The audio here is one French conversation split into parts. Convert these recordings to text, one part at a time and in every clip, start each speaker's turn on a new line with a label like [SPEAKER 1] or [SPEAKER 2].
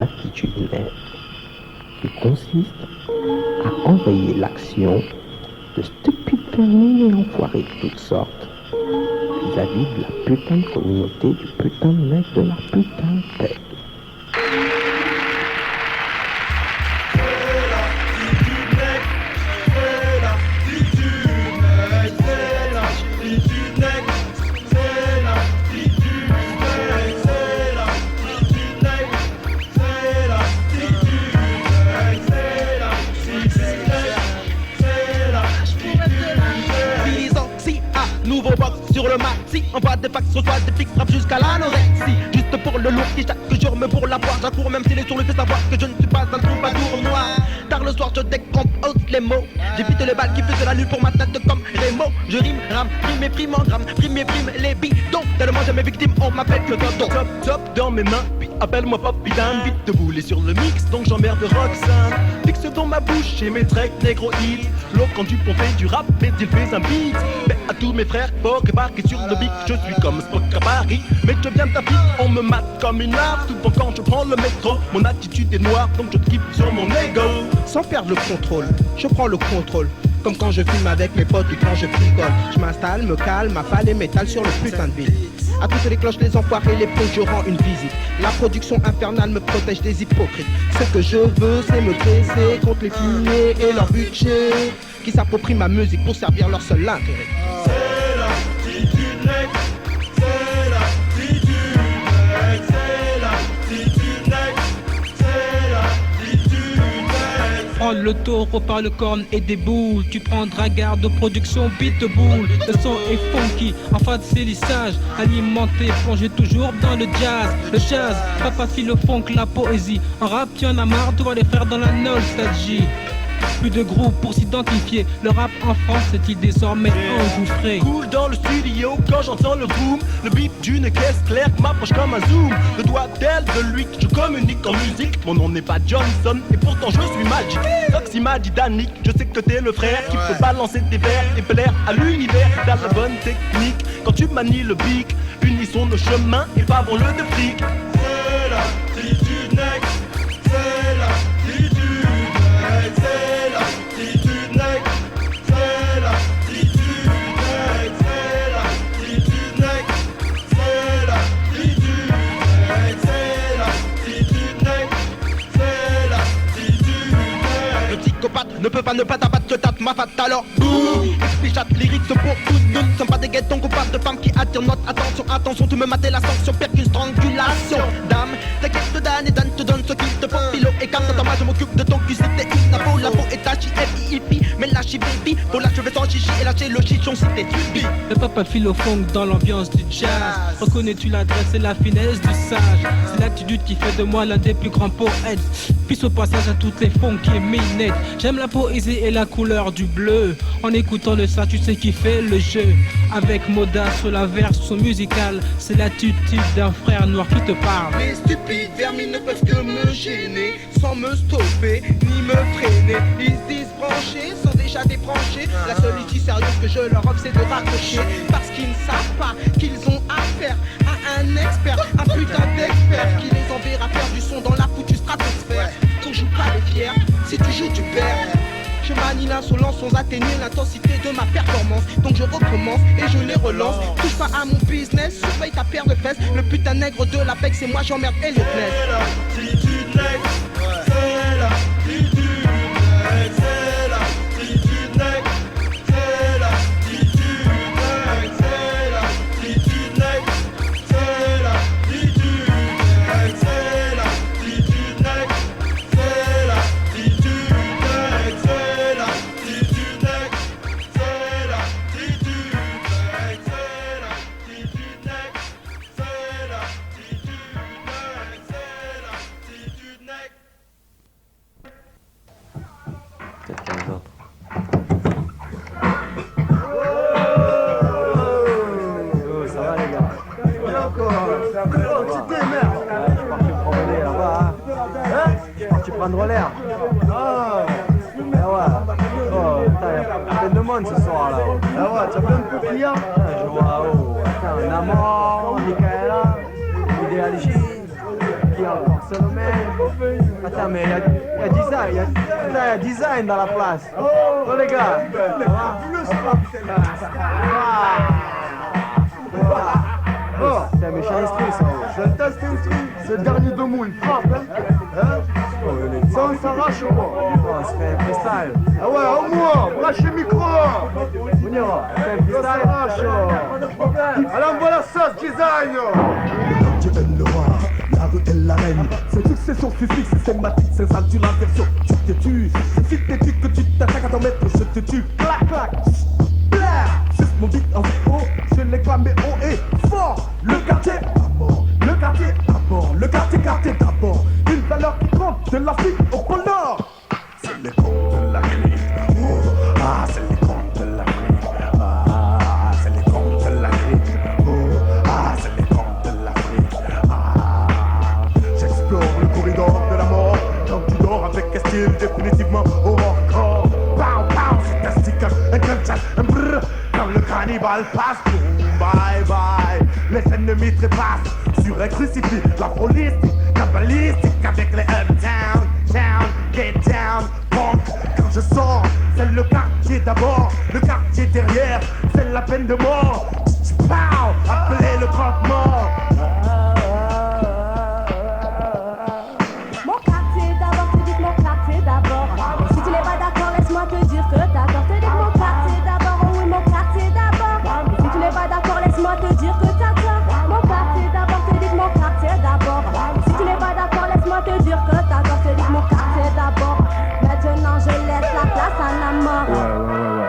[SPEAKER 1] attitudinaire qui consiste à enrayer l'action de stupides vermines et enfoirés de toutes sortes vis-à-vis de la putain de communauté du putain de mec de la putain de tête.
[SPEAKER 2] Sur le maxi, on voit des fax, reçoit des pics, frappe jusqu'à l'anorexie. Juste pour le lourd qui chaque jour me pour la boire. J'accours même si les sourds lui fait savoir que je ne suis pas un troubadour noir. Tard le soir je décompose les mots. J'évite les balles qui font de la lune pour ma tête comme les mots. Je rime, rame, prime et prime en gramme, prime et prime les bidons. Tellement j'ai mes victimes, on m'appelle que tonton. Top, top dans mes mains, puis appelle-moi Poppy Dan. Vite de bouler sur le mix, donc j'emmerde Roxane. Fixe dans ma bouche et mes tracks négro hits. L'eau quand tu pompais du rap, mais il fait un beat. Mais à tous mes frères, Poké barqué sur le beat. Je suis comme Spock à Paris, mais je viens de ta vie. On me mate comme une larve, souvent quand je prends le métro. Mon attitude est noire, donc je tripe sur mon ego.
[SPEAKER 3] Sans perdre le contrôle, je prends le contrôle. Comme quand je filme avec mes potes ou quand je fricole. Je m'installe, me calme, m'affale et m'étale sur le putain de beat. À toutes les cloches, les enfoirés, les pros, je rends une visite. La production infernale me protège des hypocrites. Ce que je veux, c'est me dresser contre les fumiers et leur budget qui s'approprient ma musique pour servir leur seul intérêt.
[SPEAKER 2] C'est l'attitude nec, c'est l'attitude nec, c'est l'attitude nec, c'est l'attitude nec.
[SPEAKER 4] Prendre le taureau par le corne et des boules. Tu prendras garde aux productions Beatbull. Le son est funky, en fin de lissage. Alimenté, plongé toujours dans le jazz. Le jazz, pas facile le funk, la poésie. En rap, tu en as marre, tu vois les frères dans la nostalgie. Plus de groupes pour s'identifier. Le rap en France est-il désormais engouffré?
[SPEAKER 2] Cool dans le studio quand j'entends le boom. Le beat d'une caisse claire m'approche comme un zoom. Le doigt d'aile de lui que je communique en musique. Mon nom n'est pas Johnson et pourtant je suis magique. Toxi m'a dit Danick, je sais que t'es le frère qui peut balancer des vers et plaire à l'univers. T'as la bonne technique quand tu manies le bic. Unissons nos chemins et pavons le de fric. C'est l'attitude nec, c'est l'attitude nec, c'est l'attitude nec, c'est l'attitude nec, c'est l'attitude nec, c'est l'attitude nec, c'est l'attitude nec, c'est l'attitude nec. Le psychopathe ne peut pas ne pas t'abattre que t'as ma fat alors boum. Explichate lyrics pour tous, nous ne sommes pas des guettons coupables de femmes qui attirent notre attention. Attention, tu me matais la sanction, perd qu'une strangulation. Dame, t'inquiète de Dan et Dan te donne ce qu'il te faut. Pilo et carte, dans moi je m'occupe de ton cul, c'était une peau. La peau est tachie, hippie, mais lâche baby. Faut l'achever sans chichi et lâcher le chichon si t'es tubi.
[SPEAKER 4] Le papa file au funk dans l'ambiance du jazz. Reconnais-tu l'adresse et la finesse du sage? C'est l'attitude qui fait de moi l'un des plus grands poètes. Puis au passage à toutes les funky minettes. J'aime la poésie et la couleur du bleu. En écoutant le ça, tu sais qui fait le jeu. Avec Moda sur la version musicale, c'est l'attitude d'un frère noir qui te parle.
[SPEAKER 3] Les stupides vermines ne peuvent que me gêner, sans me stopper ni me freiner. Ils se disent branchés, sont déjà débranchés. La seule issue sérieuse que je leur offre c'est de raccrocher. Parce qu'ils ne savent pas qu'ils ont affaire à un expert, un putain d'expert qui les enverra faire du son dans la foutue stratosphère. Qu'on joue pas les fiers, si tu joues tu perds. Je manie l'insolence sans atténuer l'intensité de ma performance. Donc je recommence et je les relance. Touche pas à mon business, surveille ta paire de fesses. Le putain nègre de l'Apex et moi j'emmerde et le blesse.
[SPEAKER 2] C'est l'attitude nec, c'est l'attitude nec, c'est l'attitude nec, c'est l'attitude nec, c'est l'attitude nec, c'est l'attitude nec, c'est l'attitude nec, c'est l'attitude nec, c'est l'attitude nec, c'est l'attitude nec, c'est l'attitude nec, c'est l'attitude nec, c'est l'attitude nec.
[SPEAKER 1] Peut-être pas les autres.
[SPEAKER 5] Oh, ça va les gars? Tu t'émerdes. Je suis parti me promener là-bas. Hein? Je suis parti prendre l'air. Ah ouais. Oh, putain, y'a plein de monde ce soir là. Ah ouais, tu as plein de clients. Je vois, oh, putain, Namor, Michaela, Idéal J. qui encore? C'est le même. Attends, mais il y a design, il y a design dans la place. Oh les gars. Oh, c'est un méchant instru ça. Je le teste instru. C'est le dernier de mou, il frappe. Ça on s'arrache ou quoi? On se fait un freestyle. Ah ouais, au moins, brache le micro. On ira, on fait un freestyle. Alors on voit la sauce design.
[SPEAKER 6] Tu aimes le roi, la rue est la reine. Cette succession suffit, systématique, c'est ça, tu l'inversion. Tu te tues, c'est synthétique que tu t'attaques à ton maître, je te tue. Clac, clac, blaire. Juste mon beat en haut, je l'éclame haut et fort. Le quartier à mort, le quartier à mort, le quartier d'abord. Une valeur qui compte de l'Afrique au pôle Nord. C'est les comptes de l'Afrique. Oh, ah, c'est les comptes de l'Afrique. Ah, c'est les comptes de l'Afrique. Oh, ah, c'est les comptes de l'Afrique. Ah, j'explore le corridor de la mort. Quand tu dors avec un style définitivement au hardcore. Pow, pow, c'est un sticker, un gunshot, un brrr. Quand le cannibale passe, boum, bye bye. Les ennemis trépassent sur un crucifix. La police cabalistique avec les uptown, down, get down, punk. Quand je sors, c'est le quartier d'abord, le quartier derrière, c'est la peine de mort. Pow, appelez le croque-mort.
[SPEAKER 7] Mon quartier d'abord, te dis que mon quartier d'abord. Si tu n'es pas d'accord, laisse-moi te dire que t'as tort. Te dis que mon quartier d'abord, oui mon quartier d'abord. Si tu n'es pas d'accord, laisse-moi te dire que t'as tort. Mon quartier d'abord, te dis que mon quartier d'abord. Si tu n'es pas d'accord, laisse-moi te dire que t'as tort. Te dis que mon quartier d'abord. Maintenant je laisse la place à la mort.
[SPEAKER 6] Ouais.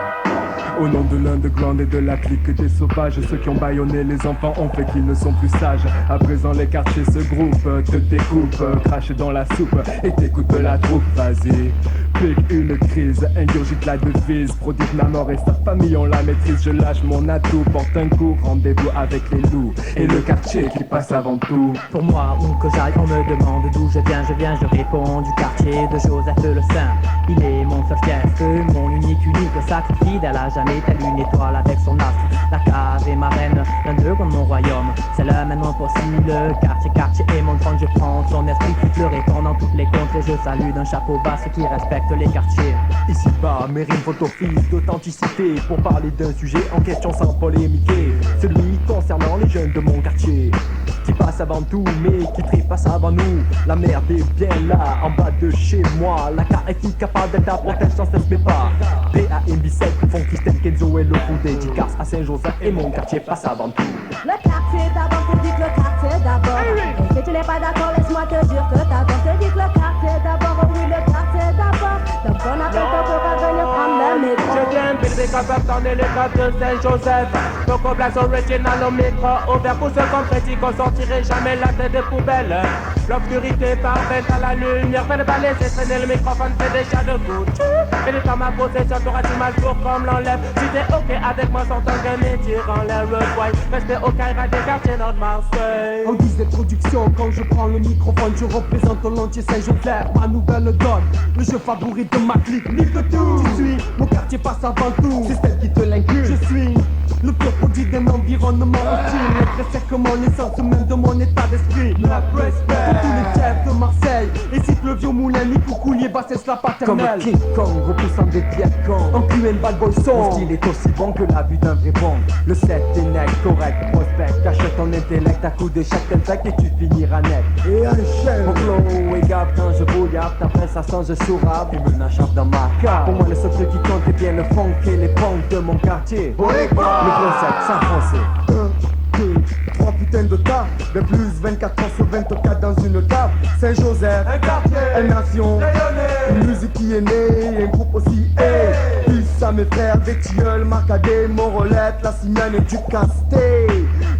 [SPEAKER 6] Au nom de l'underground et de la clique des sauvages, ceux qui ont bâillonné les enfants ont fait qu'ils ne sont plus sages. À présent les quartiers se groupent, te découpent, crachent dans la soupe et t'écoutes la troupe. Vas-y, pique une crise, ingurgite la devise, prodigue la mort et sa famille on la maîtrise. Je lâche mon atout, porte un coup, rendez-vous avec les loups et le quartier qui passe avant tout.
[SPEAKER 8] Pour moi, où que j'aille, on me demande d'où je viens, je réponds du quartier de Joseph le Saint. Il est mon seul chef, mon unique sacre fidèle à jamais telle une étoile avec son astre. La cave est ma reine, l'un d'eux comme mon royaume. C'est le maintenant possible, quartier est mon trône. Je prends son esprit, le répand dans toutes les contrées. Je salue d'un chapeau bas ceux qui respectent les quartiers.
[SPEAKER 6] Ici bas, mes rimes font office d'authenticité pour parler d'un sujet en question sans polémiquer. Celui concernant les jeunes de mon quartier qui passe avant tout mais qui trépasse avant nous. La merde est bien là, en bas de chez moi. La KFI capable d'être à protection, ça se met pas. PAM17, Funky Step, Kenzo et le coup dédicace à Saint-Joseph et mon quartier passe avant tout.
[SPEAKER 7] Le quartier d'abord, te dis que le quartier d'abord. Et si tu n'es pas d'accord, laisse-moi te dire que t'as tort. Te dis que le quartier d'abord, oui le quartier d'abord. Donc on appelle ton pour pas venir prendre le métro.
[SPEAKER 9] Je viens builder comme dans les cadres de Saint-Joseph. Donc au place original au micro ouvert pour ceux qu'on critique, on sortirait jamais la tête de poubelle. L'obscurité parfaite à la lumière, fait pas laisser traîner le microphone, fait déjà de coups. Et le temps ma possession, t'auras-tu mal pour comme l'enlève. Si t'es ok avec moi, sortant que mes tirs en l'air, le boy. Restez au Caïra des quartiers nord de Marseille.
[SPEAKER 6] En guise d'introduction, quand je prends le microphone, je représente l'entier Saint-Joseph, ma nouvelle donne. Le jeu favori de ma clique, nique de tout. Tu suis, mon quartier passe avant tout. C'est celle qui te l'inclut. Je suis le pur produit d'un environnement hostile. Intrinsèquement l'essence même de mon état d'esprit. La respect pour tous les chefs de Marseille. Et si le vieux moulin, ni coucoulier, bassesse la paternelle. Comme King Kong, repoussant des Vietcong. En QM bad boy son. Mon style est aussi bon que la vue d'un vrai bon. Le set est net, correct, prospect. Cache ton intellect à coup de chaque impact et tu finiras net. Et un chien. Mon flow est gap quand je bouillard. Ta ça change sourave et me nachave dans ma carte. Pour moi le seul truc qui compte est bien le funk et les punks de mon quartier. Le concept sans français. 1, 2, 3 putains de tas. De plus 24 ans sur 24 dans une cave. Saint-Joseph, un quartier, une nation, une musique qui est née, un groupe aussi est. Fils à mes frères, des tilleuls, Marcadet, Morolette, la Simiane et du Casté.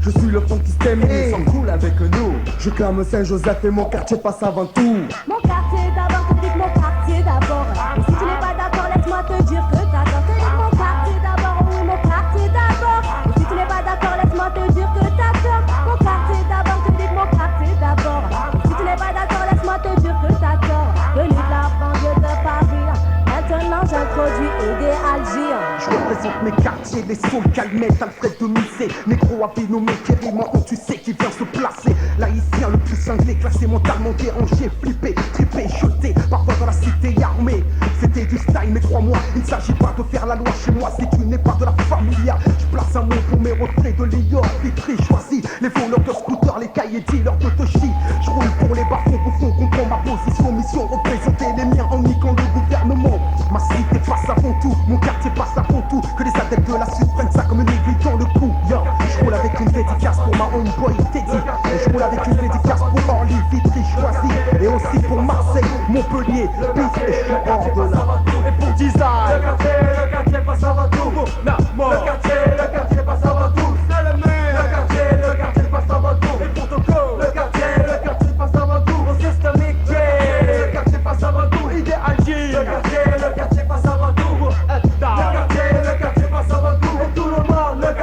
[SPEAKER 6] Je suis le fond qui s'aime, ils sont cool avec nous. Je clame Saint-Joseph et mon quartier passe avant tout.
[SPEAKER 7] Mon quartier d'abord, te dis que mon quartier d'abord. Et si tu n'es pas d'accord, laisse-moi te dire que t'as tort. Te dis que mon quartier d'abord, oui mon quartier d'abord. Et si tu n'es pas d'accord, laisse-moi te dire que t'as tort. Mon quartier d'abord, te dis que mon quartier d'abord. Et si tu n'es pas d'accord, laisse-moi te dire que t'as tort. Venu de la banlieue de Paris, maintenant j'introduis idéalgie.
[SPEAKER 6] Je représente représente mes quartiers, les sons calmettes, Alfred de Musset, négro habile nommé Kérimant, où tu sais qui vient se placer. L'haïtien le plus cinglé, classé mentalement dérangé, flippé, trippé, jeté, parfois dans la cité armée. C'était du style, mais crois-moi, il ne s'agit pas de faire la loi chez moi si tu n'es pas de la familia. Je place un mot pour mes reflets de Léor, Vitry, choisis les voleurs de scooters, les cahiers dealers de Toshi. Je roule pour les bas-fonds, au fond, comprends ma position, mission, représenter les miens en niquant le gouvernement. Ma cité passe avant tout, mon quartier passe avant tout, que les adeptes de la suite prennent ça comme une aiguille dans le cou. Yo, je roule avec une dédicace pour ma homeboy Teddy, et je roule avec une dédicace pour Orly, Vitry, choisi, et aussi pour Marseille, Montpellier, Pif, et je suis hors de là. Et pour design, le quartier passe avant tout. Le quartier passe avant tout. C'est le maire. Le quartier passe avant tout. Les protocoles. Le quartier passe avant tout. Au systémique J. Le quartier passe avant tout. Idéal J. Le quartier passe avant tout. Le quartier passe avant tout. Et tout le monde. Le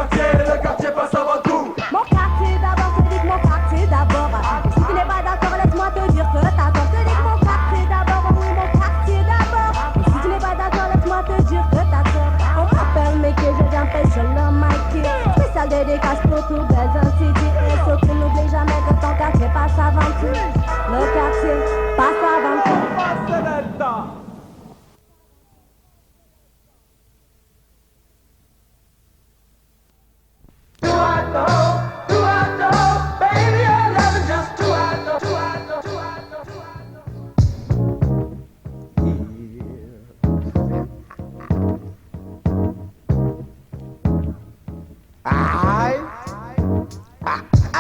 [SPEAKER 6] quartier passe avant tout.
[SPEAKER 7] Mon quartier d'abord, te dis que mon quartier d'abord. Si tu n'es pas d'accord, laisse-moi te dire que t'as tort. Te dis que mon quartier d'abord, oui, mon quartier d'abord. Si tu n'es pas d'accord, laisse-moi te dire que t'as tort. On m'appelle Mickey, je viens pêcher le Mikey. Spécial dédicace pour tout Belgian City. Et surtout n'oublie jamais que ton quartier passe avant tout. Le quartier passe avant tout.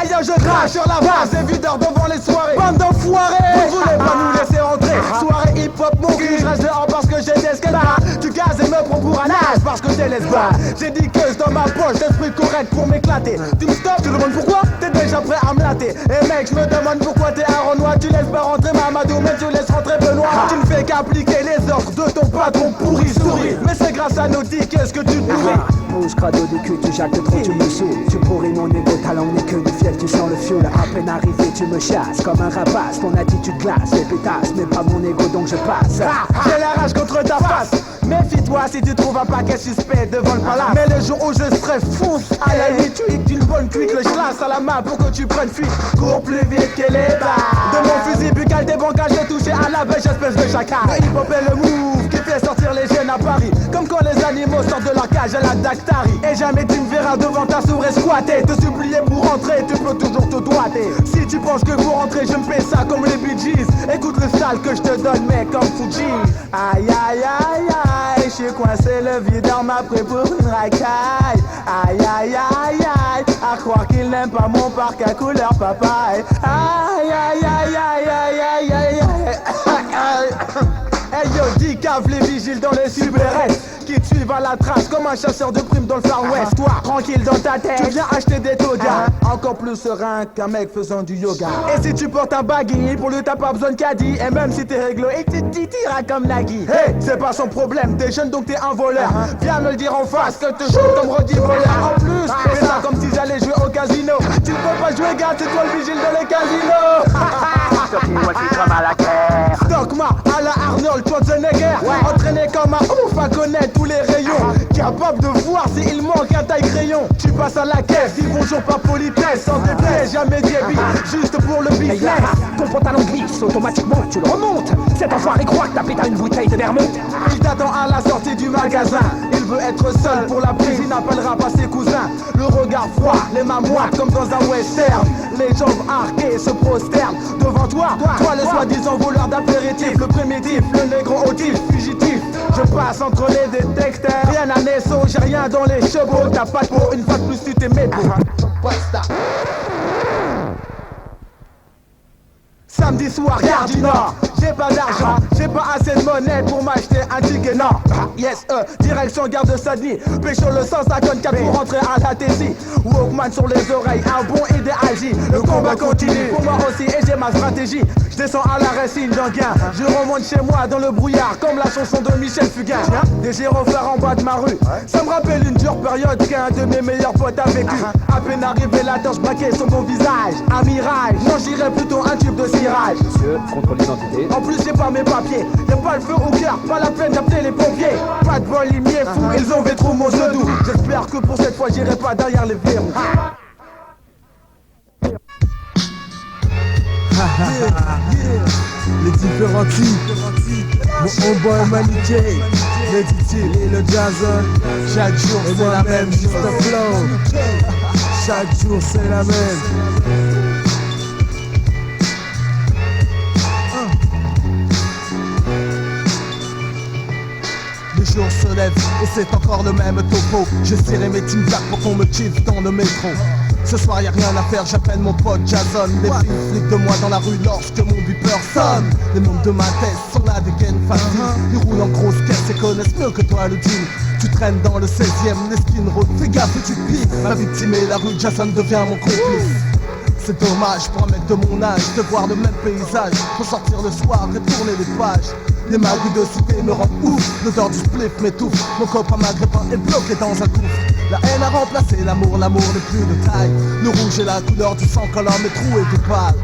[SPEAKER 10] Aïe, je crache sur la base des videurs devant les soirées. Bande d'enfoirés, vous voulez pas nous laisser rentrer. Soirée hip-hop, mon cul, je reste dehors parce que j'ai des skates. Tu gazes et me prends pour un âge parce que t'es lesbien. J'ai dit que dans ma poche, l'esprit correct pour m'éclater. Tu me stops, tu demandes pourquoi? T'es déjà prêt à me latter. Et mec, je me demande pourquoi t'es un Renoir. Tu laisses pas rentrer Mamadou, mais tu laisses rentrer Benoît. Tu ne fais qu'appliquer les ordres de ton patron pourri souris. Mais c'est grâce à nos dix, qu'est-ce que tu te nourris?
[SPEAKER 8] Pousse crado du cul, tu jactes trop, tu me saoules. Tu pourris mon égo, talent n'est que du fiel, tu sens le fioul. À peine arrivé, tu me chasses comme un rapace. Ton attitude glace, les pétasses, mais pas mon égo, donc je passe.
[SPEAKER 10] J'ai la rage contre ta face. Méfie-toi si tu trouves un paquet suspect devant le palace. Mais le jour où je serai fonce, à la nuit tu es d'une bonne cuite. Le chlasse à la main pour que tu prennes fuite. Cours plus vite que les barres. De mon fusil buccal des bancages, j'ai touché à la bêche espèce de chacal. Le hip-hop est le move qui fait sortir les jeunes à Paris. Comme quand les animaux sortent de leur cage à la Dactari. Et jamais tu me verras devant ta souris squatter. Te supplier pour rentrer, tu peux toujours te doiter. Si tu penses que pour rentrer je me fais ça comme les Bee Gees, écoute le sale que je te donne mec comme Fuji. Aïe aïe aïe aïe, je suis coincé le videur m'a pris pour une racaille. Aïe aïe aïe aïe, à croire qu'il n'aime pas mon parc à couleur papaye. Aïe aïe aïe aïe aïe aïe aïe aïe. Hey yo, 10 caves les vigiles dans les supérettes qui te suivent à la trace comme un chasseur de primes dans le Far West. Toi, tranquille dans ta tête, tu viens acheter des togas. Encore plus serein qu'un mec faisant du yoga. Et si tu portes un baggy, pour lui t'as pas besoin de caddie. Et même si t'es réglo, et tu t'iras comme Nagui. Hey, c'est pas son problème, t'es jeune donc t'es un voleur. Viens me le dire en face que te joue comme Roddy voleur. En plus, fais ça comme si j'allais jouer au casino. Tu ne peux pas jouer, gars, c'est toi le vigile dans les casinos. Dogma à la Arnold Schwarzenegger, entraîné comme un ouf à connaître tous les rayons, capable de voir s'il manque un taille crayon. Tu passes à la caisse, dis bonjour par politesse, sans déplaise, jamais débit, juste pour le business.
[SPEAKER 8] Ton pantalon glisse, automatiquement tu le remontes. Cet enfoiré croit que t'as pété une bouteille de vermouth.
[SPEAKER 10] Il t'attend à la sortie du magasin, il veut être seul pour la prise, il n'appellera pas ses cousins. Le regard froid, les mains moites comme dans un western. Les jambes arquées se prosternent devant toi, toi le soi-disant voleur d'apéritif, le primitif, le négro autif, fugitif. Je passe entre les détecteurs, rien à Nesso, j'ai rien dans les chevaux. T'as pas de peau, une fois de plus tu t'es métro. Samedi soir, gare du Nord, j'ai pas d'argent, j'ai pas assez de monnaie pour m'acheter un ticket, non. Yes, direction gare de Sydney, pécho le 154 pour rentrer à la Tessie. Walkman sur les oreilles, un bon idéal J. Le combat continue, pour moi aussi et j'ai ma stratégie. Je descends à la racine d'un gain, je remonte chez moi dans le brouillard, comme la chanson de Michel Fugain. Des gyrophares en bas de ma rue, ça me rappelle une dure période qu'un de mes meilleurs potes a vécu. À peine arrivé la torche braquée sur mon visage, un mirage, non j'irais plutôt un tube de cirage.
[SPEAKER 11] Monsieur, contrôle d'identité,
[SPEAKER 10] En plus j'ai pas mes papiers, y'a pas le feu au cœur, pas la peine d'appeler les pompiers. Pas de vol limier fou, ils ont fait trop mon genou. J'espère que pour cette fois j'irai pas derrière les verrous.
[SPEAKER 5] Les différents types, mon homeboy Maniqué, le DJ et le Jason. Chaque jour c'est la même, juste un flow. Chaque jour c'est la même.
[SPEAKER 10] Les jours se lèvent et c'est encore le même topo. J'ai serré mes team black pour qu'on me kiffe dans le métro. Ce soir y'a rien à faire, j'appelle mon pote Jason. Les filles flippent de moi dans la rue lorsque mon beeper sonne. Les membres de ma tête sont là des gaines faciles. Ils roulent en grosse caisse et connaissent mieux que toi le deal. Tu traînes dans le 16ème, les skin road, fais gaffe et tu te piques. Ma victime est la rue, Jason devient mon complice. C'est dommage pour un mec de mon âge de voir le même paysage. Faut sortir le soir et tourner les pages. Les magouilles de cité me rendent ouf. L'odeur du spliff m'étouffe. Mon copain maghrébin est bloqué dans un gouffre. La haine a remplacé l'amour, l'amour n'est plus de taille. Le rouge est la couleur du sang quand l'homme est troué de pâle.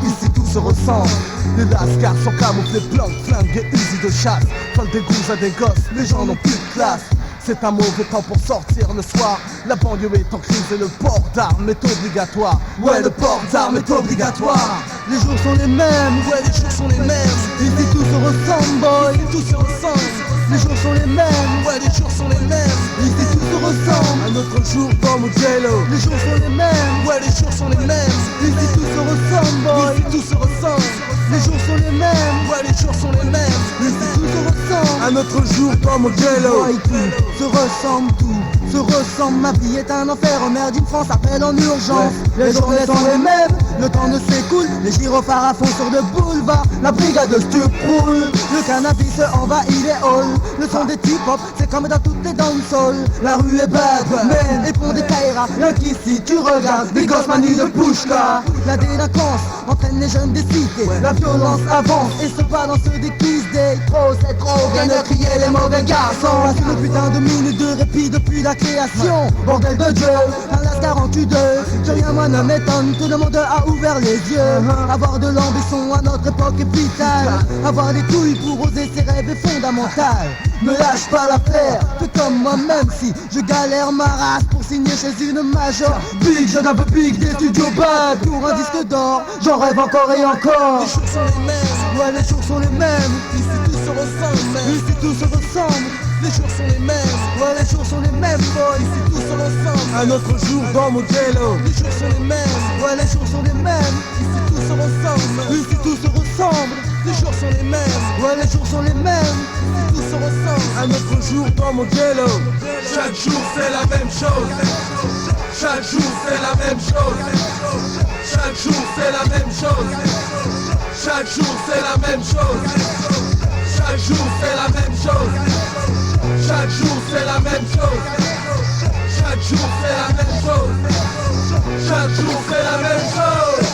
[SPEAKER 10] Ici tout se ressemble. Les lascars sont camouflés, planques, flingues et usines de chasse. Quand des gousses à des gosses, les gens n'ont plus de classe. C'est un mauvais temps pour sortir le soir. La banlieue est en crise et le port d'armes est obligatoire. Ouais, le port d'armes est obligatoire. Les jours sont les mêmes, ouais, les jours sont les mêmes. Ici tout se ressemble, boy, tout se ressemble. Les jours sont les mêmes, ouais, les jours sont les mêmes. Ici tout se ressemble. Un autre jour comme au Jello. Les jours sont les mêmes, ouais, les jours sont les mêmes. Ici tout se ressemble, boy, ici tout se ressemble. Les jours sont les mêmes, ouais, les jours sont les mêmes. Ici tout se ressemble.
[SPEAKER 5] Un autre jour comme au Jello.
[SPEAKER 10] Se ressemble tout, se ressemble, ma vie est un enfer, oh merde, une France appelle en urgence. Les journées sont les mêmes, le temps ne s'écoule, les gyrophares à fond sur le boulevard, la brigade de stup roule. Le cannabis envahit les halls, le son des hip-hop, c'est comme dans toutes les dancehall. La rue est bad, mais et pour des Kaira, y'a qu'ici tu regardes, des gosses manient de Pushka. La délinquance entraîne les jeunes des cités, la violence avance et se balance des kiss day. Trop c'est trop, viennent de crier les mauvais garçons. Passe une putain de minutes de répit depuis la création. Bordel de Dieu, un las 42. Que rien moi ne m'étonne, tout le monde a ouvert les yeux. Avoir de l'ambition à notre époque est vitale. Avoir des couilles pour oser ses rêves est fondamental. Ne lâche pas l'affaire, fais comme moi même si je galère ma race pour signer chez une major. Big, je n'en peux big des studios bad. Pour un disque d'or, j'en rêve encore et encore. Les jours sont les mêmes, ouais les jours sont les mêmes. Ici tout se ressemble, ici tout se ressemble. Les jours sont les mêmes, ouais les jours sont les mêmes, boy, ici tout se ressemble.
[SPEAKER 5] Un autre jour dans mon Jello.
[SPEAKER 10] Les jours sont les mêmes, ouais les jours sont les mêmes, ici tout se ressemble, ici tout se ressemble. Les jours sont les mêmes, ouais les jours sont les mêmes, ici tout se ressemble.
[SPEAKER 5] Un autre jour dans mon Jello.
[SPEAKER 11] Chaque jour c'est la même chose. Chaque jour c'est la même chose. Chaque jour c'est la même chose. Chaque jour c'est la même chose. Chaque jour c'est la même chose. Chaque jour c'est la même chose. Chaque jour c'est la même chose. Chaque jour c'est la même chose.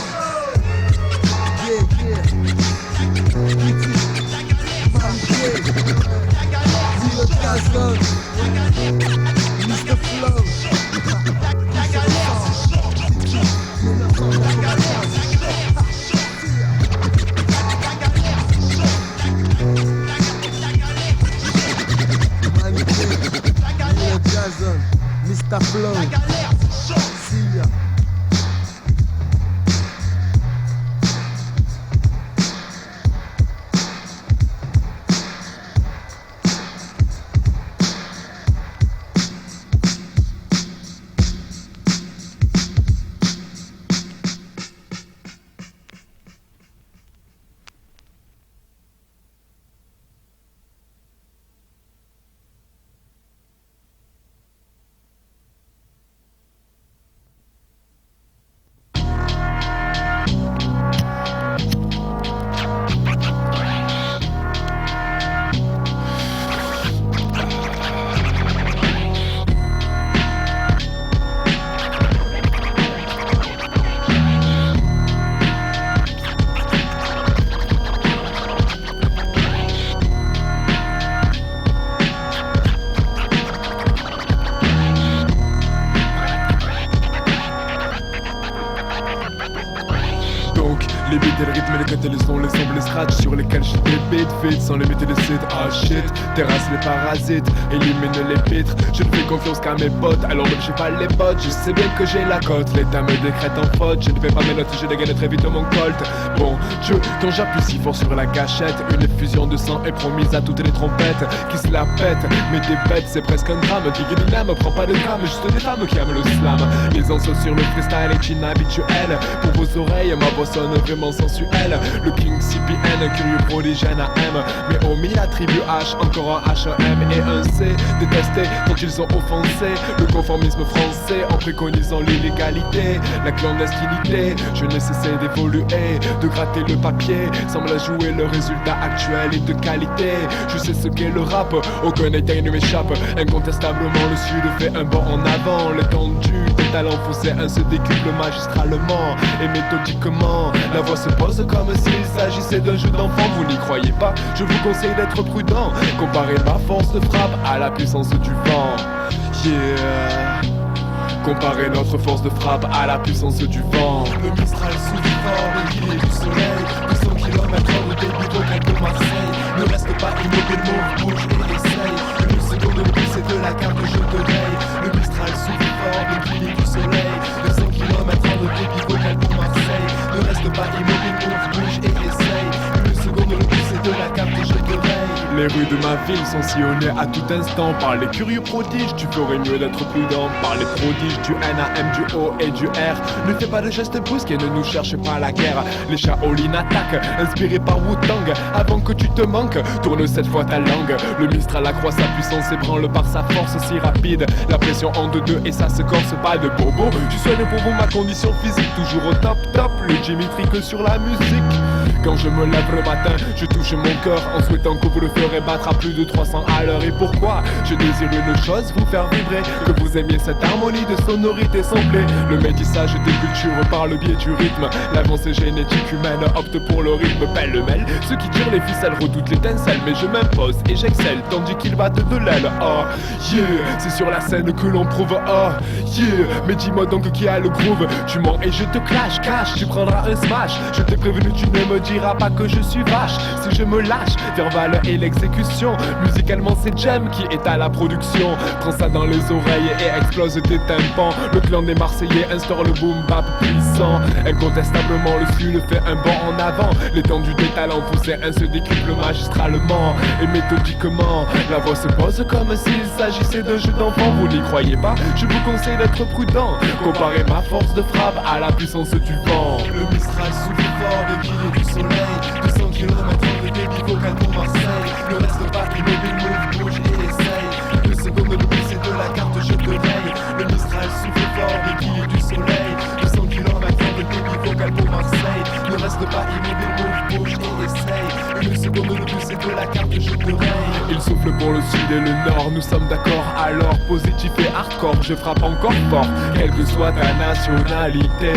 [SPEAKER 5] Mr. Flow. Jason, Mr. Flow. See ya.
[SPEAKER 12] lesquels je débite vite sans limiter les sites. Ah shit, terrasse les parasites, élimine les pitres. Je ne fais confiance qu'à mes potes, alors même j'ai pas les bottes. Je sais bien que j'ai la cote, l'État me décrète en faute. Je ne fais pas mes notes, je dégaine très vite mon colt. Bon Dieu, quand j'appuie si fort sur la gâchette, une effusion de sang est promise à toutes les trompettes qui se la pètent. Mais des bêtes, c'est presque un drame. Tigrinina me prend pas de gramme, juste des femmes qui aiment le slam. Les ansos sur le freestyle est inhabituel. Pour vos oreilles, ma voix sonne vraiment sensuelle. Le King CPN, curieux prodigène à M. Mais omis la tribu H, encore un H, et un C. Détestés quand ils ont offensé le conformisme français en préconisant l'illégalité, la clandestinité. Je n'ai cessé d'évoluer, de gratter le papier, semble jouer le résultat actuel et de qualité. Je sais ce qu'est le rap, aucun état ne m'échappe. Incontestablement le sud fait un bond en avant. L'étendue des talents faussés se décuple magistralement et méthodiquement. La voix se pose comme s'il s'agissait d'un jeu d'enfant. Vous n'y croyez pas, je vous conseille d'être prudent. Comparez ma force de frappe à la puissance du vent. Yeah. Comparez notre force de frappe à la puissance du vent.
[SPEAKER 11] Le Mistral souffle fort, le guillet du soleil. 200 km de début au calme de Marseille. Ne reste pas immobile, bouge et essaye. Une seconde de plus et de la carte je te raye. Le Mistral souffle fort, le guillet du soleil. 200 km de débit au calme de Marseille. Ne reste pas immobile, bouge et essaye. Une seconde de plus et de la carte je te raye.
[SPEAKER 12] Les rues de ma ville sont sillonnées à tout instant par les curieux prodiges. Tu ferais mieux d'être prudent par les prodiges du NAM, du O et du R. Ne fais pas de gestes brusques et ne nous cherche pas la guerre. Les Shaolin attaquent, inspirés par Wu-Tang. Avant que tu te manques, tourne cette fois ta langue. Le Mistral accroît sa puissance et branle par sa force si rapide. La pression en deux et ça se corse pas de bobo. Tu soignes pour vous ma condition physique, toujours au top. Le Dimitri que sur la musique. Quand je me lève le matin, je touche mon cœur en souhaitant que vous le ferez battre à plus de 300 à l'heure. Et pourquoi? Je désire une chose, vous faire vibrer. Que vous aimiez cette harmonie de sonorité semblée. Le métissage des cultures par le biais du rythme. L'avancée génétique humaine opte pour le rythme pêle-mêle. Ceux qui tirent les ficelles redoutent l'étincelle. Mais je m'impose et j'excelle tandis qu'ils battent de l'aile. Oh yeah, c'est sur la scène que l'on prouve. Oh yeah, mais dis-moi donc qui a le groove. Tu mens et je te clash, cash, tu prendras un smash. Je t'ai prévenu, tu ne me diras pas que je suis vache. Si je me lâche, verbal et l'exécution. Musicalement c'est Jem qui est à la production. Prends ça dans les oreilles et explose tes tympans. Le clan des Marseillais instaure le boom bap puissant. Incontestablement le sud fait un bond en avant. L'étendue des talents poussés se décuple magistralement et méthodiquement. La voix se pose comme s'il s'agissait d'un jeu d'enfant. Vous n'y croyez pas? Je vous conseille d'être prudent. Comparez ma force de frappe à la puissance du vent.
[SPEAKER 11] Le Mistral souffle fort, le guillet du soleil. 200 km de débit vocal pour Marseille. Ne reste pas immobile, bouge et essaye. 2 secondes de plus et de la carte je te raye. Le Mistral souffle fort, le guillet du soleil. 200 km de débit vocal pour Marseille. Ne reste pas immobile, bouge et essaye. 1 seconde de plus et de la carte je te raye.
[SPEAKER 12] Il souffle pour le sud et le nord, nous sommes d'accord. Alors positif et hardcore, je frappe encore fort. Quelle que soit ta nationalité,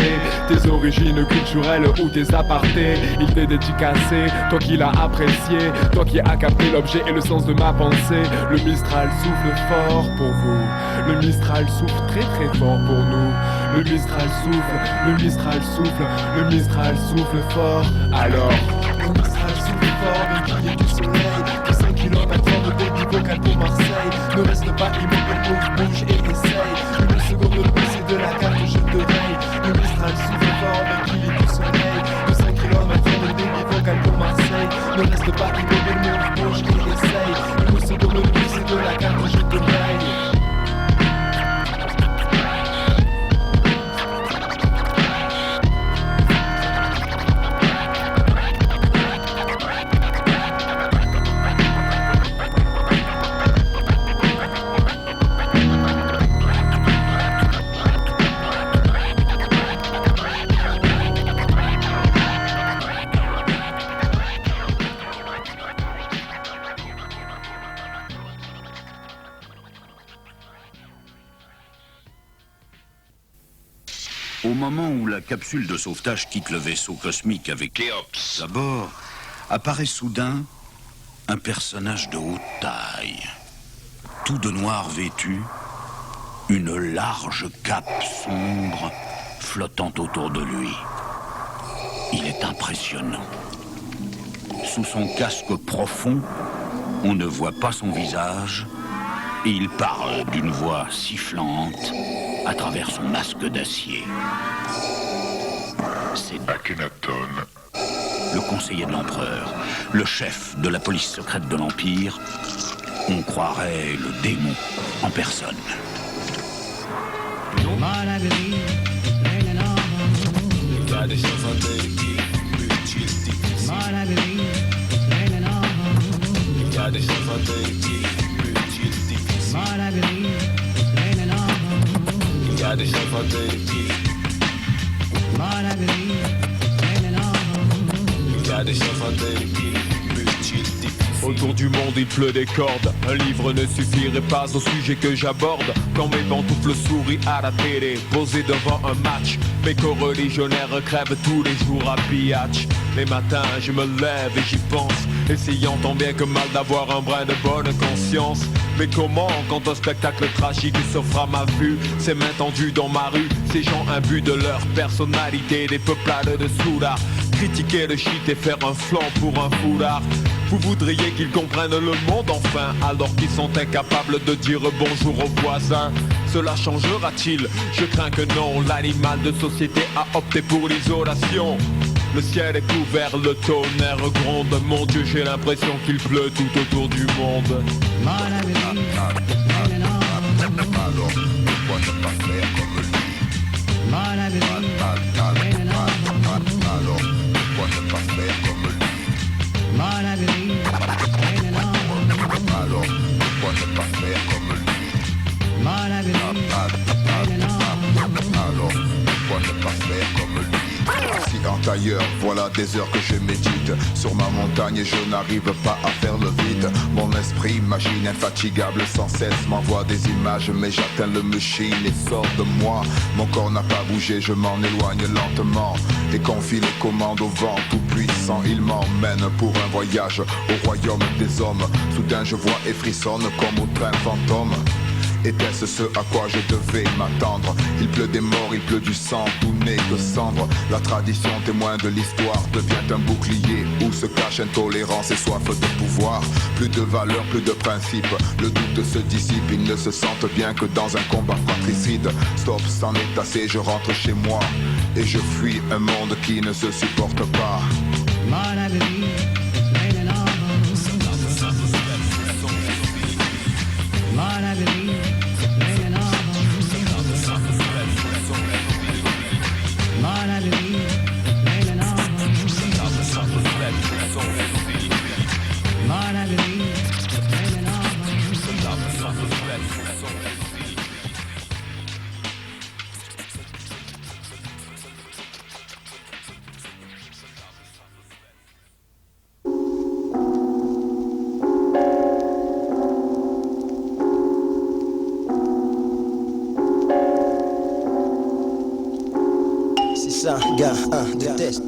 [SPEAKER 12] tes origines culturelles ou tes apartés, il t'est dédicacé, toi qui l'as apprécié, toi qui as capté l'objet et le sens de ma pensée. Le Mistral souffle fort pour vous, le Mistral souffle très très fort pour nous. Le Mistral souffle, le Mistral souffle, le Mistral souffle fort. Alors
[SPEAKER 11] le Mistral souffle fort, le guillet du soleil. 200 km de débit vocal pour Marseille. Ne reste pas immobile, bouge et essaye. 1 seconde de plus et de la carte je te raye. Le Mistral souffle fort, le guillet du soleil. 200 km de débit vocal pour Marseille. Ne reste pas immobile, bouge et essaye. 1 seconde de plus et de la carte je te raye.
[SPEAKER 13] Au moment où la capsule de sauvetage quitte le vaisseau cosmique avec Kéops à bord, apparaît soudain un personnage de haute taille, tout de noir vêtu, une large cape sombre flottant autour de lui. Il est impressionnant. sous son casque profond, on ne voit pas son visage, et il parle d'une voix sifflante à travers son masque d'acier. C'est Akhenaton, le conseiller de l'empereur, le chef de la police secrète de l'Empire. On croirait le démon en personne.
[SPEAKER 12] Autour du monde il pleut des cordes. Un livre ne suffirait pas au sujet que j'aborde. Quand mes pantoufles sourient à la télé, posé devant un match, mes co-religionnaires crèvent tous les jours à Biatch. Les matins je me lève et j'y pense, essayant tant bien que mal d'avoir un brin de bonne conscience. Mais comment quand un spectacle tragique s'offre à ma vue? Ces mains tendues dans ma rue, ces gens imbus de leur personnalité, des peuplades de soulards. Critiquer le shit et faire un flanc pour un foulard. Vous voudriez qu'ils comprennent le monde enfin, alors qu'ils sont incapables de dire bonjour aux voisins. Cela changera-t-il? Je crains que non, l'animal de société a opté pour l'isolation. Le ciel est couvert, le tonnerre gronde. Mon Dieu, j'ai l'impression qu'il pleut tout autour du monde.
[SPEAKER 11] Alors, pourquoi ne pas faire comme lui? Alors, pourquoi ne pas faire comme lui? Alors, pourquoi ne pas faire comme lui? Alors, pourquoi ne pas faire comme lui? Si en tailleur, voilà des heures que je médite sur ma montagne et je n'arrive pas à faire le vide. Mon esprit, machine infatigable, sans cesse m'envoie des images, mais j'atteins le machine et sort de moi. Mon corps n'a pas bougé, je m'en éloigne lentement et confie les commandes au vent tout puissant. Il m'emmène pour un voyage au royaume des hommes. Soudain je vois et frissonne comme au train fantôme. Était-ce ce à quoi je devais m'attendre? Il pleut des morts, il pleut du sang, tout n'est que cendre. La tradition témoin de l'histoire devient un bouclier où se cache intolérance et soif de pouvoir. Plus de valeur, plus de principe, le doute se dissipe. Ils ne se sentent bien que dans un combat fratricide. Stop, c'en est assez, je rentre chez moi et je fuis un monde qui ne se supporte pas.
[SPEAKER 14] Gars, de test.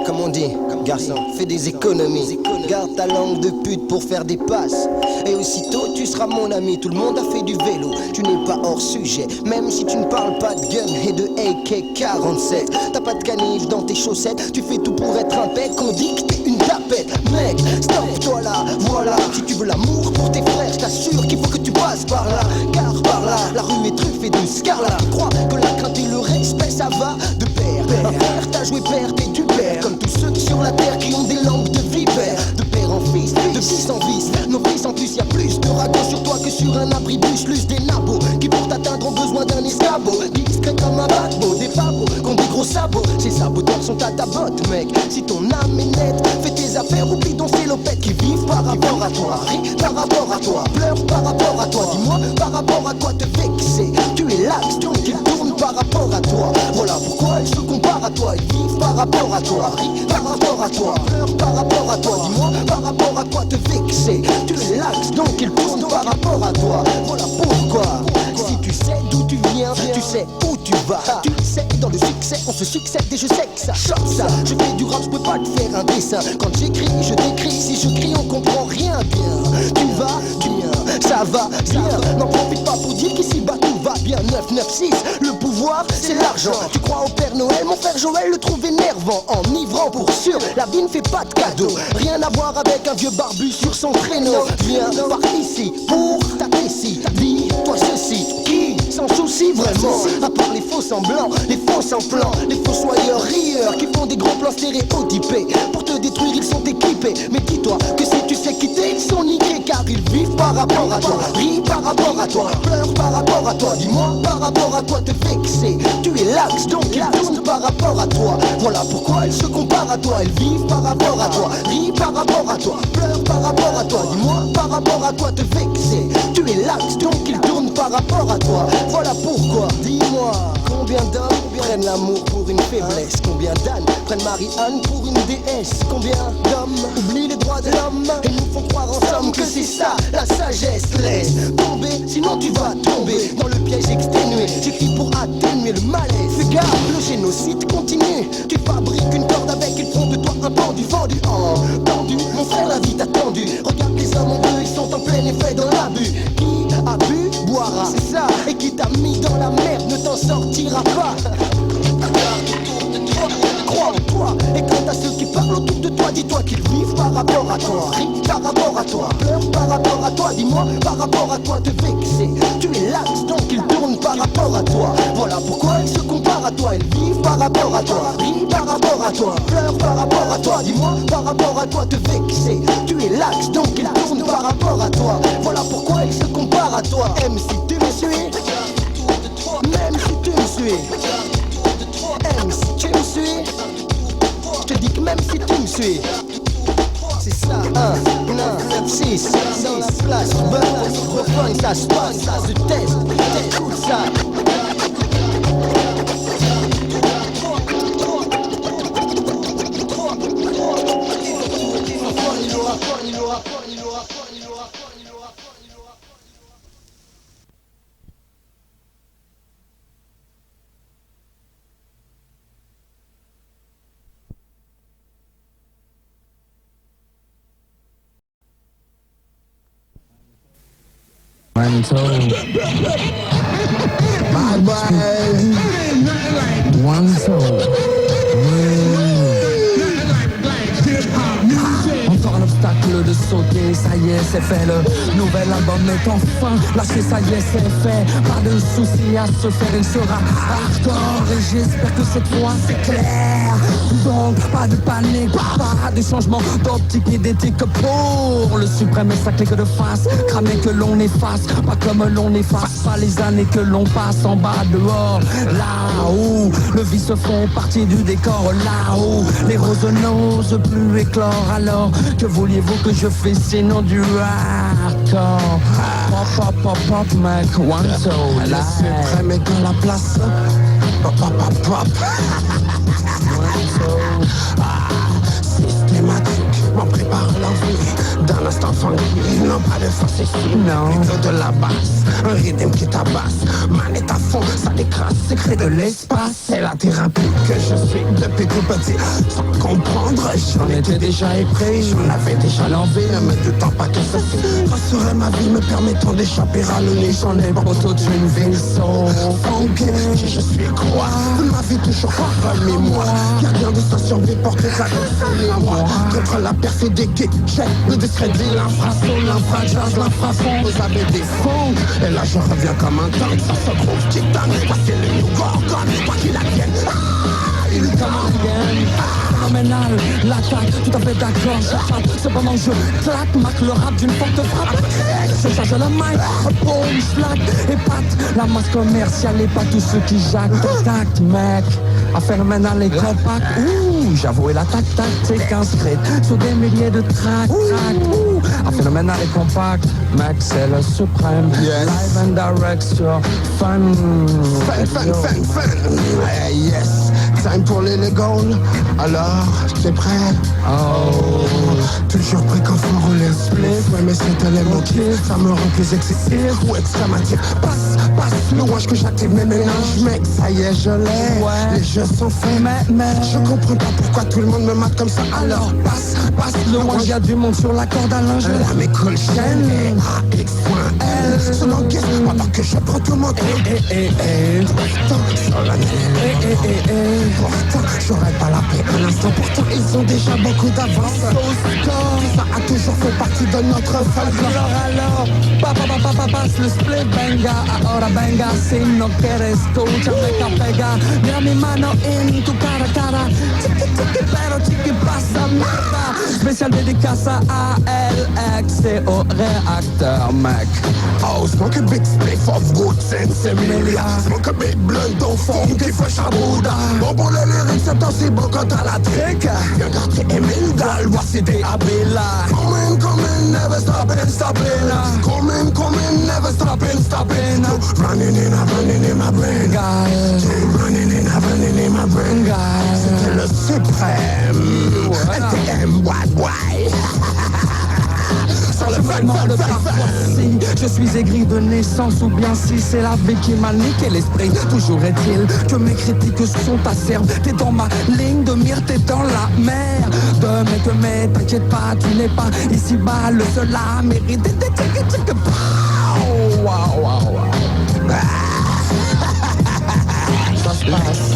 [SPEAKER 14] Comme on dit, garçon, fais des économies. Garde ta langue de pute pour faire des passes. Et aussitôt tu seras mon ami. Tout le monde a fait du vélo, tu n'es pas hors sujet. Même si tu ne parles pas de gun et de AK-47. T'as pas de canif dans tes chaussettes. Tu fais tout pour être un pec. On dit que t'es une tapette. Mec, stop-toi là, voilà. Si tu veux l'amour pour tes frères, je t'assure qu'il faut que tu passes par là. Car par là, la rue est truffée de scarlat. Tu crois que la crainte et le respect ça va de pair. Un père t'a joué père, t'es du père. Comme tous ceux sur la terre qui ont des langues de vipère. De père en fils, de fils en fils. Nos fils en plus, y'a plus de ragots sur toi que sur un abribus. Plus des nabots qui pour t'atteindre ont besoin d'un escabeau. Discret comme un bateau, des pavots qui ont des gros sabots. Ces saboteurs sont à ta botte, mec. Si ton âme est nette, fais tes affaires, oublie ton célopette. Qui vivent par rapport à toi, ris par rapport à toi, pleure par rapport à toi. Dis-moi par rapport à quoi te vexer. Tu es l'action qui tourne par rapport à toi. Voilà pourquoi ils se comparent à toi. Ils vivent par rapport à toi, ris par rapport à toi, pleure par rapport à toi. Dis-moi par rapport à quoi te vexer. Tu es l'axe donc ils tournent par rapport à toi. Voilà pourquoi. Si tu sais d'où tu viens, tu sais où tu vas. Tu sais dans le succès on se succède et je sais que ça choque ça. Je fais du rap, je peux pas te faire un dessin. Quand j'écris, je décris. Si je crie, on comprend rien bien. Tu vas bien, ça va bien. N'en profite pas pour dire qu'ici bas tout va bien. 996, le pouvoir c'est l'argent. Tu crois au Père Noël, mon frère Joël le trouve énervant. Enivrant 100% pour sûr, la vie ne fait pas de cadeau. Rien à voir avec un vieux barbu sur son traîneau. Viens par ici pour ta vessie. Dis-toi ceci, qui s'en soucie vraiment? À part les faux semblants, les faux semblants, les fossoyeurs rieurs qui font des gros plans stéréotypés. Pour te détruire ils sont équipés. Mais dis-toi que si tu sais quitter, ils sont niqués. Car ils vivent par rapport à toi, rient par rapport à toi, pleurent par rapport à toi. Dis-moi par rapport à toi te vexer. Tu es l'axe donc ils tournent par rapport à toi. Voilà pourquoi ils se comparent à toi. Ils vivent par rapport à toi, rient par rapport à toi, pleurent par rapport à toi. Dis-moi par rapport à toi te vexer. Tu es l'axe donc ils tournent par rapport à toi. Voilà pourquoi, dis-moi, combien d'hommes prennent l'amour pour une faiblesse? Combien d'ânes prennent Marie-Anne pour une déesse? Combien d'hommes oublient les droits de l'homme et nous font croire en somme que c'est ça la sagesse? Laisse tomber, sinon tu vas tomber dans le piège exténué. J'écris pour atténuer le malaise. Fais gaffe, le génocide continue. Tu fabriques une corde avec, ils font de toi un pendu vendu. Tendu, mon frère la vie t'a tendu. Regarde les hommes en bleu, ils sont en plein effet dans l'abus. Qui a bu, boira, c'est ça. Et qui t'a mis dans la merde ne t'en sortira pas. Crois en toi. Et quant à ceux qui parlent autour de toi, dis-toi qu'ils vivent par rapport à toi, rient par rapport à toi, pleurent par rapport à toi. Dis-moi par rapport à toi te vexer. Tu es l'axe donc ils tournent par rapport à toi. Voilà pourquoi ils se comparent à toi. Ils vivent par rapport à toi, rient par rapport à toi, pleurent par rapport à toi. Dis-moi par rapport à toi te vexer. Tu es l'axe donc ils tournent par rapport à toi. Voilà pourquoi ils se comparent à toi. Même si tu me suis, même si tu me suis, même si tu me suis, je te dis que même si tu me suis, c'est ça. 1, 9, 6, dans la place, refrain, ça se passe, ça se teste, tout ça.
[SPEAKER 15] One, two. Bad boy. One, two. Encore un obstacle de sauter, ça y est, c'est fait. Le nouvel album est enfin lâché, ça y est, c'est fait. Pas de soucis à se faire, il sera hardcore. Et j'espère que cette fois c'est clair. Donc pas de panique, pas de changement d'optique et d'éthique pour le suprême et sa clique de face. Cramer que l'on efface, pas comme l'on efface pas les années que l'on passe en bas dehors. Là où le vice se fait partie du décor, là où les roses n'osent plus éclore. Alors que vouliez-vous que je fasse sinon du hardcore? Pop, pop, pop, pop, mec, one, two. Le suprême est dans la place. Pop, pop, pop, pop. Systématique, m'en prépare l'envie d'un instant funky, non pas de force ici, non, plutôt de la basse, un rythme qui tabasse, manette à fond, ça décrasse, secret de l'espace, c'est la thérapie que je suis depuis tout petit, sans comprendre, j'en étais déjà épris, j'en avais déjà l'envie, ne me doutant pas que ceci rassurait ma vie, me permettant d'échapper à l'ennui, j'en ai pour toute une vie, so funky, je suis quoi, ma vie toujours remis-moi, gardien de sa survie pour toute la décennie, moi, contre la perfidie qui check le discrédit, l'infrason, l'infrajazz, l'infrafond, vous avez des fonds, et là je reviens comme un tank, ça se trouve titane, voici le new gorgon, quoi qu'il advienne, il t'en phénoménal, l'attaque, tout à fait d'accord, j'attrape, cependant je claque, marque le rap d'une forte frappe, je charge le mic, boom, slack, épate, la masse commerciale et pas tous ceux qui jactent, exact mec, affaire phénoménal et compact, ouh, j'avoue l'attaque tactique inscrite sur des milliers de tracks, ouh, affaire phénoménal et compact, mec c'est le suprême, yes. Live and direct sur Fun, hey, yes. Time pour les légals, alors t'es prêt? Oh, toujours prêt quand faut rouler split. Ouais mais c'était les mots qui, ça me rend plus excessif ou exclamatif. Passe le watch que j'active mes mélanges, mec, ça y est je l'ai, ouais. Les jeux sont faits, mais je comprends pas pourquoi tout le monde me mate comme ça. Alors passe le watch, y'a du monde sur la corde à linge. La mes cool chaîne, AX elle se l'encaisse pendant que je prends tout mon temps. Pourtant, pourtant, j'aurais pas la paix un instant. Pourtant, ils ont déjà beaucoup d'avance. Ça a toujours fait partie de notre folklore. Alors, passe le split, venga, ahora venga, si no quieres, escúchame, capega. Mira mi mano en tu cara, cara. Chiqui, chiqui, pero chiqui pasa mierda. Spécial dédicace à LX et au réacteur, mec.
[SPEAKER 16] Oh, smoke a big spliff of good sense, Emilia. Smoke a big blunt of funky fresh à Bouddha. Bon pour les lyrics, c'est aussi bon quand t'as la trick. Viens garder Emile Gal, voici des Abela. Come in, never stopping, stopping. Come in, never stopping, stopping. Running in my brain, guys. Running in my brain, guys. C'était le suprême. LTM, why?
[SPEAKER 8] Sur le fragment de parfois si je suis aigri de naissance ou bien si c'est la vie qui m'a niqué l'esprit. Toujours est-il que mes critiques sont acerbes. T'es dans ma ligne de mire, t'es dans la mer de mais t'inquiète pas, tu n'es pas ici-bas le seul à mériter.
[SPEAKER 15] Ça se passe.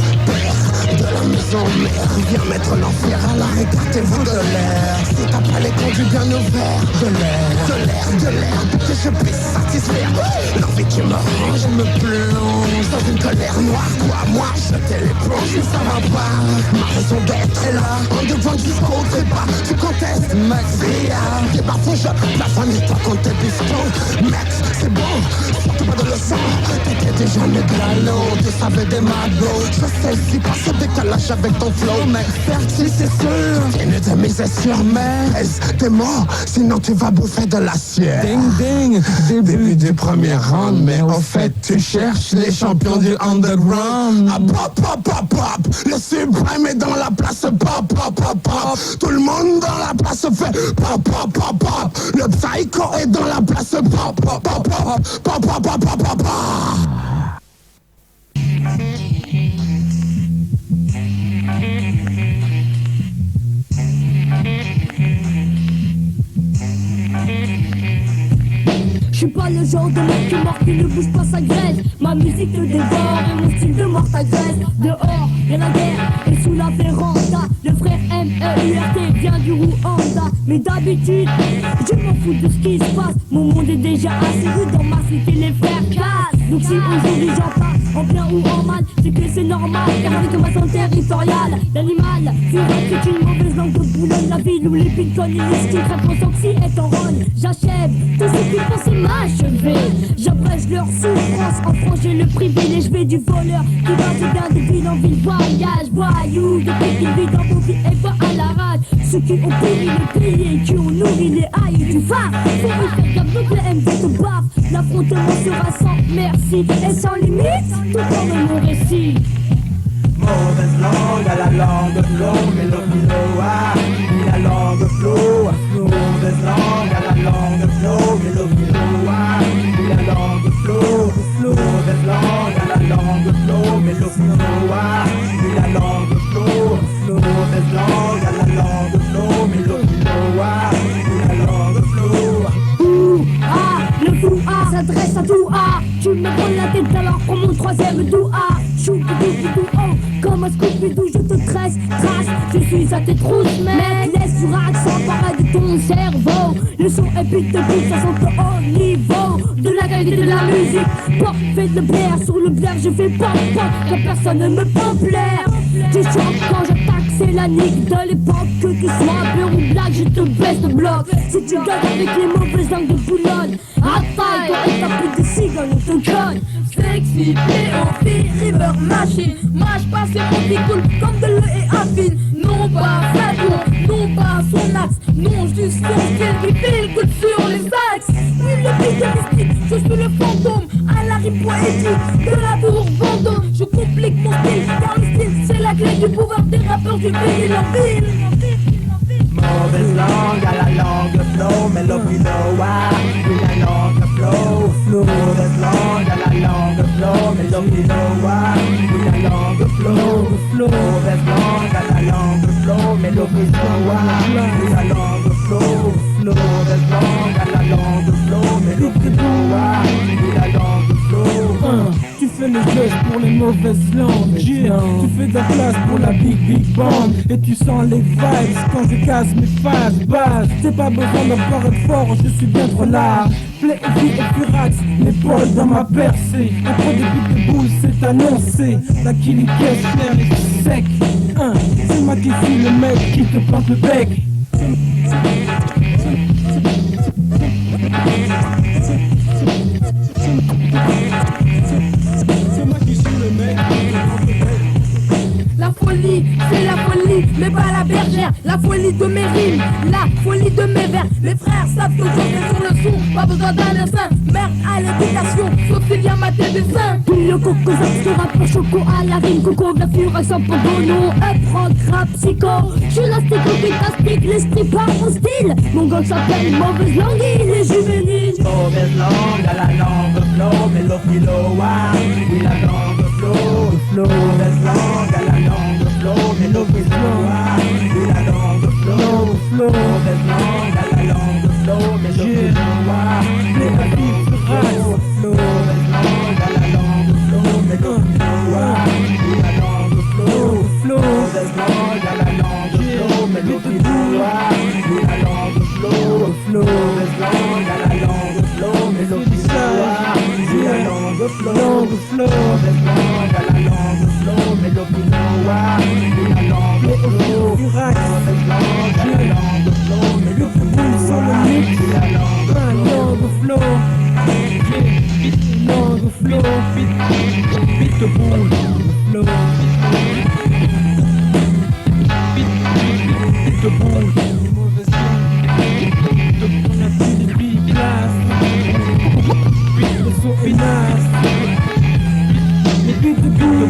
[SPEAKER 15] De la maison mère, viens mettre l'enfer à la écartez-vous de l'air. Si t'as pas les conduits bien ouverts, de l'air, pour que je puisse satisfaire l'envie qui me rend, je me plonge dans une colère noire. Toi, moi, jeter l'éponge, mais ça va pas. Ma raison d'être est là, en devant jusqu'au trépas. Tu contestes, Max, t'es parfois je plafonne et toi contre tes bifetons. Max, c'est bon, surtout pas de le sang. T'étais déjà méglalo, tu savais des magots. Je sais si passe décalage avec ton flow, mec, fertile c'est sûr. Tiens de mise sur mais t'es mort, sinon tu vas bouffer de l'acier.
[SPEAKER 8] Ding ding,
[SPEAKER 15] début du premier round, mais au fait tu cherches les champions du underground. Ah, pop, le suprême est dans la place, pop. Tout le monde dans la place fait pop. Le psycho est dans la place, pop.
[SPEAKER 7] Je suis pas le genre de mec qui mord qui ne bouge pas sa graisse. Ma musique te dévore et mon style de mort t'agresse. Dehors, y'a la guerre et sous la véranda le frère M.E.U.R.T vient du Rwanda. Mais d'habitude, je m'en fous de ce qui se passe. Mon monde est déjà assez rude, dans ma cité les frères cassent. Donc si aujourd'hui j'en passe, en bien ou en mal, c'est que c'est normal. Car avec ma zone territoriale, l'animal furette c'est une mauvaise langue de Boulogne. La ville où les bitcoins et les skis réponse oxy est en rogne. J'achève tout ce qui pensait m'achever. J'abrège leur souffrance en franchir le privilège. Je vais du voleur qui va du bien de ville en ville. Voyage, voyou, depuis qu'il vit dans vos vies et va à la rage. Ceux qui ont pourri les piliers, qui ont nourri les haïs du phare. Pour y faire gaffe, donc le MD te baffe. L'affrontement sera sans merci et sans limite, tout comme mon récit.
[SPEAKER 6] Mauvaise langue à la langue flow, mélodie loa, la langue flow. Mauvaise langue à la langue flow, mélodie loa, la langue flow. Mauvaise langue à la langue flow, mélodie loa, la langue flow. Mauvaise langue à la langue flow, mélodie loa, la langue flow.
[SPEAKER 7] Le fou A s'adresse à tout A. Tu me prends la tête alors pour mon troisième doua. Choupidoupidou oh, comme un Scooby-Doo je te tresse, trace. Je suis à tes trousses mec, laisse sur accent pareil de ton cerveau. Le son est pute de pute, ça sent au niveau de la qualité de la musique. Pop, fais de blaire, sur le blaire je fais pop, que personne ne me pompe l'air. Tu chantes quand j'attaque, c'est la nique de l'époque. Que tu sois peur ou blague, je te baisse de bloc. Si tu gagnes avec les mauvaises langues de Boulogne, attaque quand elle tape des cigognes, on te cogne.
[SPEAKER 17] Sexy, P.O.P, River Machine. Mâche pas ses mots qui coulent comme de l'eau et affine. Non pas Fabio, non pas son axe. Non juste son style qui pile coule sur les axes. Oui le beat est mystique, je suis le fantôme à la rime poétique de la bourre Vendôme. Je complique mon style, car le style c'est la clé du pouvoir des rappeurs du pays l'empire.
[SPEAKER 6] Mauvaise langue à la langue flow, mélodie loa, la langue flow. Mauvaise langue à la langue flow, mélodie loa, la langue flow. Mauvaise langue à la langue flow, mélodie loa, la langue flow. Mauvaise langue à la langue flow, mais l'autre est bon. La langue flow. Tu fais le geste pour les mauvaises langues. Tu fais de la place pour la big band. Et tu sens les vibes quand je casse mes phases bases. C'est pas besoin d'en être fort, je suis bien trop large. Play et Furax, l'épaule dans ma percée. Entre des buts de boules, c'est annoncé. La killing caisse claire et sec. C'est moi qui suis le mec qui te plante le bec. C'est moi qui suis le mec.
[SPEAKER 17] La folie, c'est la folie, mais pas la bergère. La folie de mes rimes, la folie de mes vers. Les frères savent que je vais sur le son, pas besoin d'un instinct. Merde à l'éducation, sauf s'il y a maté des seins.
[SPEAKER 7] Le coco, ça se rappelle choco à la rime. Coco, la fureur, sans pogono. Un prog, rap, psycho. Je suis l'astique, plastique, l'esprit par mon style. Mon gang s'appelle Mauvaise Langue, il est juvénile.
[SPEAKER 8] Mauvaise langue, à la langue flow. Mélopilo, oui, la langue flow. Mauvaise langue, à la langue flow. Mélopilo, oui, la langue flow. Mauvaise langue, à la langue flow. Mélopilo, oui, la langue flow. Mauvaise langue, à la langue flow. Mélopilo, oui, la langue flow. Mauvaise langue, à la langue flow. Mélopilo, oui, la langue flow. Mauvaise langue, à la langue flow. Mélopilo, oui, la langue flow. Mauvaise langue, à la langue flow. Mélopilo, oui, la langue flow. Mauvaise langue, à la langue flow. Mélopilo,
[SPEAKER 6] sur le mix,
[SPEAKER 8] la
[SPEAKER 6] langue flow. Langue flow, beat the boule, flow. Beat the boule, mauvaise langue. On a pris des billes classes. Beat le son est naze. Mais beat the boule.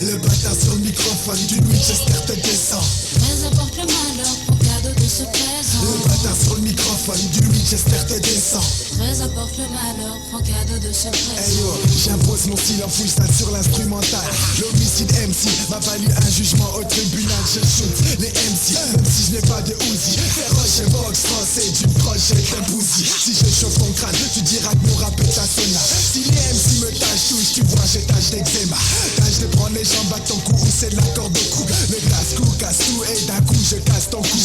[SPEAKER 16] Le bâtard sur le microphone du Winchester te descend.
[SPEAKER 18] Mais apporte le malheur au cadeau de ce présent.
[SPEAKER 16] Le bâtard sur le microphone du Winchester te descend.
[SPEAKER 18] Mais apporte le malheur au cadeau de ce présent.
[SPEAKER 16] Hey yo, j'impose mon style en freestyle sur l'instrumental. L'homicide MC m'a valu un jugement au tribunal. Je shoot les MC, même si je n'ai pas de Uzi. Féroce et box français d'une croche et d'un bousy. Si je chauffe ton crâne, tu diras que mon rap est ta sauna. Si les MC me tâchent touche, tu vois j'ai tâche d'eczéma. Tâche de prendre les jambes à ton cou ou c'est l'accord de cou. Le casse-cou casse tout et d'un coup je casse ton cou.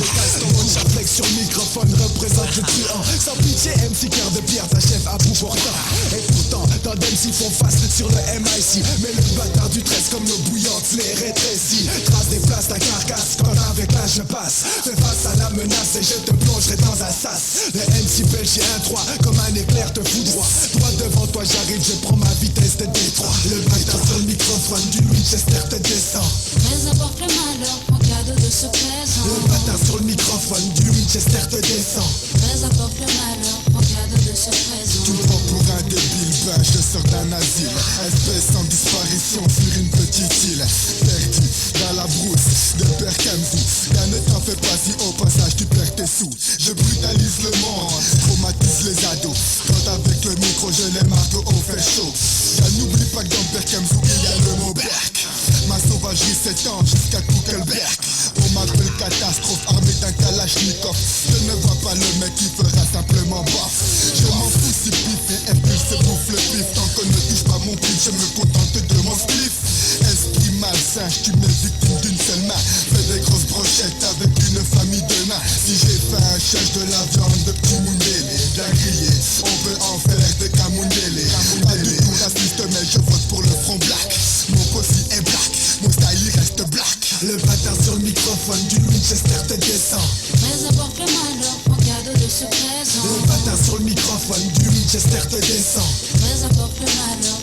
[SPEAKER 16] J'afflexe sur le microphone, représente le truand. Sans pitié MC cœur de pierre, ta chef à bout portant. Et pourtant, tant d'MC font face sur le MIC. Mais le bâtard du 13 comme l'eau bouillante les rétrécit. Trace des places ta carcasse, quand avec l'âge je passe. Fais face à la menace et je te plongerai dans un sas. Le MC belge 1-3, comme un éclair te foudroie. Droit devant toi j'arrive, je prends ma vitesse de Détroit. Le bâtard sur le microphone du Winchester te descend.
[SPEAKER 18] Mais apporte le malheur au cadeau de ce présent.
[SPEAKER 16] Le bâtard sur le microphone du Winchester te descend.
[SPEAKER 18] Mais apporte le malheur au cadeau de ce présent.
[SPEAKER 16] Tu me prends pour un débile, ben je sors d'un asile. Espèce en disparition sur une petite île. Perdu dans la brousse de Berkhamzou. Gars ne t'en fais pas si au passage tu perds tes sous. Je brutalise le monde, traumatise les ados. Quand avec le micro je les marque au fait chaud. Gars n'oublie pas que dans Berkhamzou il y a le mot Berk. Ma sauvagerie s'étend jusqu'à Kuckelberg. On m'appelle catastrophe armé d'un kalachnikov. Je ne vois pas le mec qui fera simplement bof. Je m'en fous si pif et F se bouffe le pif. Tant qu'on ne touche pas mon pif, je me contente de mon spliff. Esprit malsain, je tue mes victimes d'une seule main. Fais des grosses brochettes avec une famille de nains. Si j'ai faim, cherche de la viande de petit moundélé. Bien grillé, on peut en faire des camoundélés. Pas du tout raciste mais je vote pour le front black. Mon possi est black, mon style il reste black. Le bâtard sur le microphone du Winchester te descend.
[SPEAKER 18] Mais apporte le malheur au cadeau de ce présent.
[SPEAKER 16] Le bâtard sur le microphone du Winchester te descend.
[SPEAKER 18] Mais apporte le malheur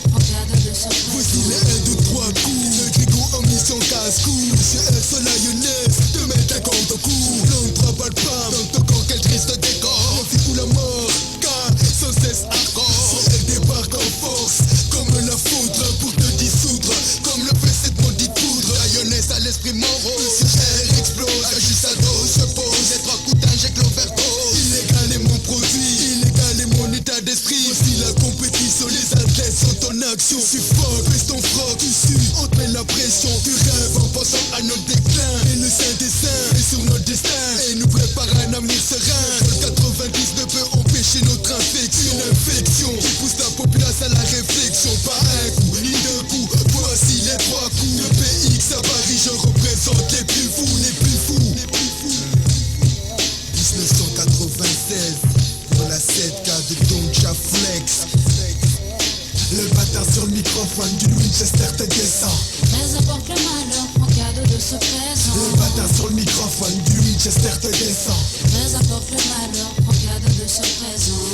[SPEAKER 11] compétition, les athlètes sont en action. Suffoque, baisse ton froc, tu sues, on te met la pression. Tu rêves en pensant à notre déclin. Et le Saint-Destin est sur notre destin et nous prépare un avenir serein. Le 90 ne peut empêcher notre infection. Une infection qui pousse la populace à la réflexion. Pas un coup, ni deux coups, voici les trois coups. Le PX à Paris, je représente les plus fous, les plus fous. 1996, pour la 7K de Don Flex. Le bâtard sur le microphone du Winchester te descend.
[SPEAKER 18] Très apporte le malheur, prends cadeau de ce présent.
[SPEAKER 11] Le bâtard sur le microphone du Winchester te descend.
[SPEAKER 18] Très apporte le malheur, prends cadeau de ce présent.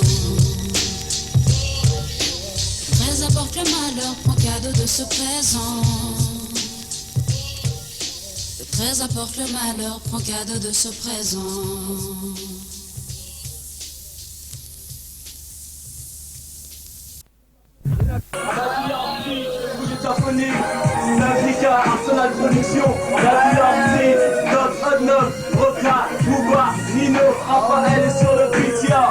[SPEAKER 18] Très apporte le malheur, prends cadeau de ce présent. Très apporte le malheur, prends cadeau de ce présent.
[SPEAKER 6] Syndicat, Arsenal Production, la Bilartie, Note, Hotnote, Roca, Bouba, Nino, Raphaël est sur le Pitia,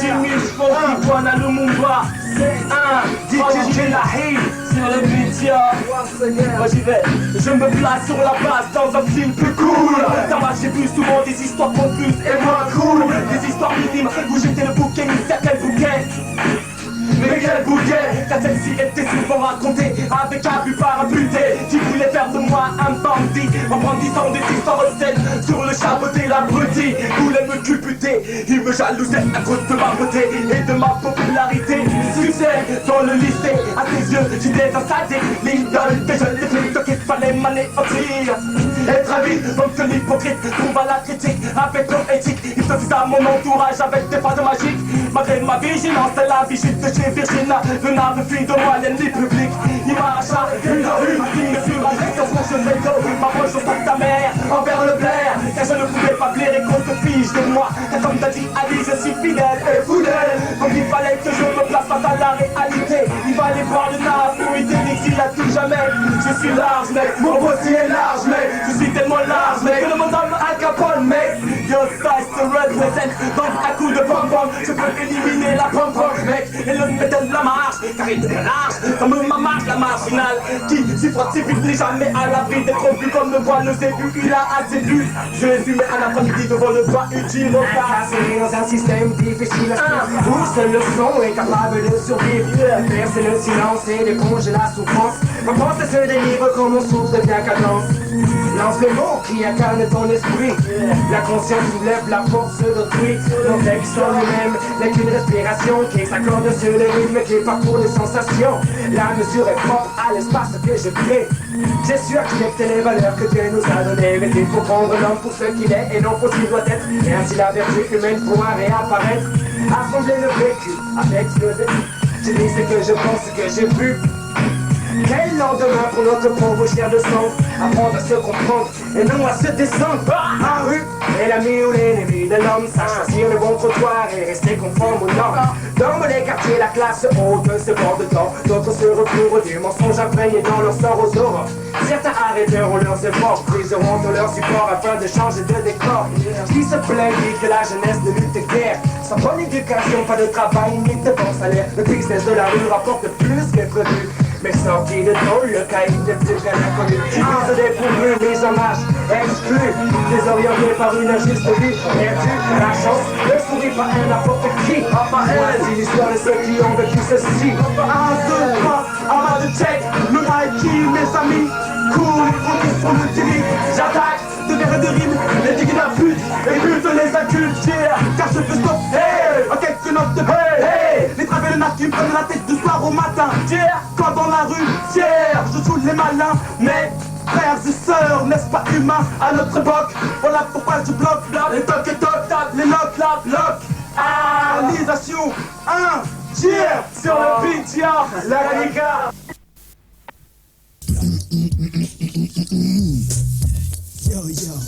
[SPEAKER 6] Jimmy, Fonky, Guana, Lumumba, C1, DJ Lahi, sur le Pitia. Moi j'y vais, je me place sur la base dans un film plus cool. Dans ma j'ai vu souvent des histoires confuses et moins cool. Des histoires minimes où j'étais le bouquet, mais quel bouquet. Mais quel bouquet, car celle-ci était souvent racontée avec un but parabuté qui voulait faire de moi un bandit en brandissant des histoires saines sur le chapeauté. L'abruti voulait me culbuter, il me jalousait à cause de ma beauté et de ma popularité. Succès dans le lycée, à tes yeux j'étais un sadique, l'idole des jeunes, des filles qu'il fallait m'anéantir. Et très vite, donc que l'hypocrite trouve à la critique avec leur éthique. Il se faisait à mon entourage avec des phrases magiques. Malgré ma vigilance, c'est la vigile de chez Virginia. Le nave fille de moi, l'ennemi public. Il m'arracha une rue, il fut ma récession, je n'ai que m'approche au sac ta mère envers le blaire. Car je ne pouvais pas plaire et qu'on se fiche de moi. Car comme t'as dit Ali, je suis fidèle et fidèle. Donc il fallait que je me place face à la réalité. Il fallait voir le nave pour y l'exil à tout jamais. Je suis large mec, mon bossy est large mec. Je suis tellement large mec que le monde me Al Capone mec. Your size to represent. Donc à coup de pom-pom, je peux éliminer la pom-pom mec. Et le métal de la marche, car il devient large comme ma marche, la marginale. Qui s'y frotte, s'y n'est jamais à l'abri d'être vu comme le voit le zébu. Il a assez bu. Je vais fumer un après-midi devant le bois utile au cas. Dans un système difficile où seul le son est capable de survivre. Faire c'est le silence et d'éponger la souffrance. Ma pensée se délivre quand mon souffle devient cadence. Lance les mots qui incarnent ton esprit. La conscience soulève la force d'autrui. Mon texte sur lui-même n'est qu'une respiration qui s'accorde sur le rythme qui parcourt les sensations. La mesure est propre à l'espace que je crée. J'ai su accepter les valeurs que Dieu nous a données. Mais il faut prendre l'homme pour ce qu'il est et non pour ce qu'il doit être. Et ainsi la vertu humaine pourra réapparaître. Assembler le vécu avec le vécu. Je dis ce que je pense, ce que j'ai vu. Quel lendemain pour notre pauvre chair de sang. Apprendre à se comprendre et non à se descendre. La rue est l'ami ou l'ennemi de l'homme. Sache choisir le bon trottoir et rester conforme au nord. Dans les quartiers, la classe haute se borde d'or. D'autres se recouvrent du mensonge imprégné dans leur sort aux aurores. Certains arrêteront leurs efforts, briseront de leur support afin de changer de décor. Qui se plaignent de la jeunesse de lutte et guerre. Sans bonne éducation, pas de travail ni de bon salaire. Le business de la rue rapporte plus que prévu. Mais sortis de tôle, le caïd n'est plus qu'un inconnu. Qui se dépourvu, mis en marche, exclu, désorienté par une injuste vie. Perdu, la chance ne sourit pas à n'importe qui. Voici l'histoire de ceux qui ont vécu ceci. Un, deux, trois, un de check, le Nike, mes amis. Cool, conditions multiples, j'attaque, de verre et de rimes, les digues de la pute, et bute les adultes, yeah. Car je peux stop, hey, en quelques notes de hey, hey. Les travers de nature prennent la tête du soir au matin, yeah. Quand dans la rue, fier, je joue les malins, mais frères et sœurs, n'est-ce pas humain à notre époque? Voilà pourquoi je bloque, les tocs et tocs, les locks, la bloc, réalisation, yeah, sur le beat, yeah, la Ganica.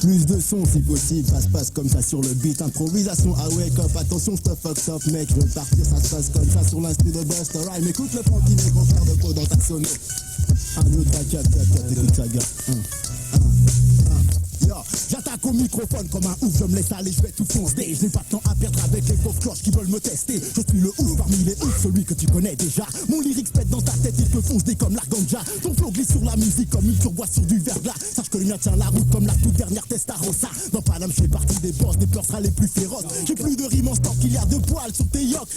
[SPEAKER 19] Plus de son si possible, ça se passe comme ça sur le beat. Improvisation à wake up, attention je te fuck up mec. Je veux partir, ça se passe comme ça sur l'instru de Busta Rhymes. Écoute le funky mec, on faire de peau dans ta sonnerie. Un, deux, trois, quatre, écoute ça gars. Yo, j'attaque au microphone comme un ouf, je me laisse aller, je vais tout foncer. Je n'ai pas de temps à perdre avec les pauvres cloches qui veulent me tester. Je suis le ouf parmi les oufs, celui que tu connais déjà. Mon lyrique pète dans ta tête, il te fonce des comme l'arganja. Ton flow glisse sur la musique comme une turboise sur du verglas. Sache que le mien tient la route comme la toute dernière Testarossa. Dans Paname, je fais partie des boss, des peurs sera les plus féroces. J'ai plus de rimes en stock qu'il y a de poils sur tes yoks.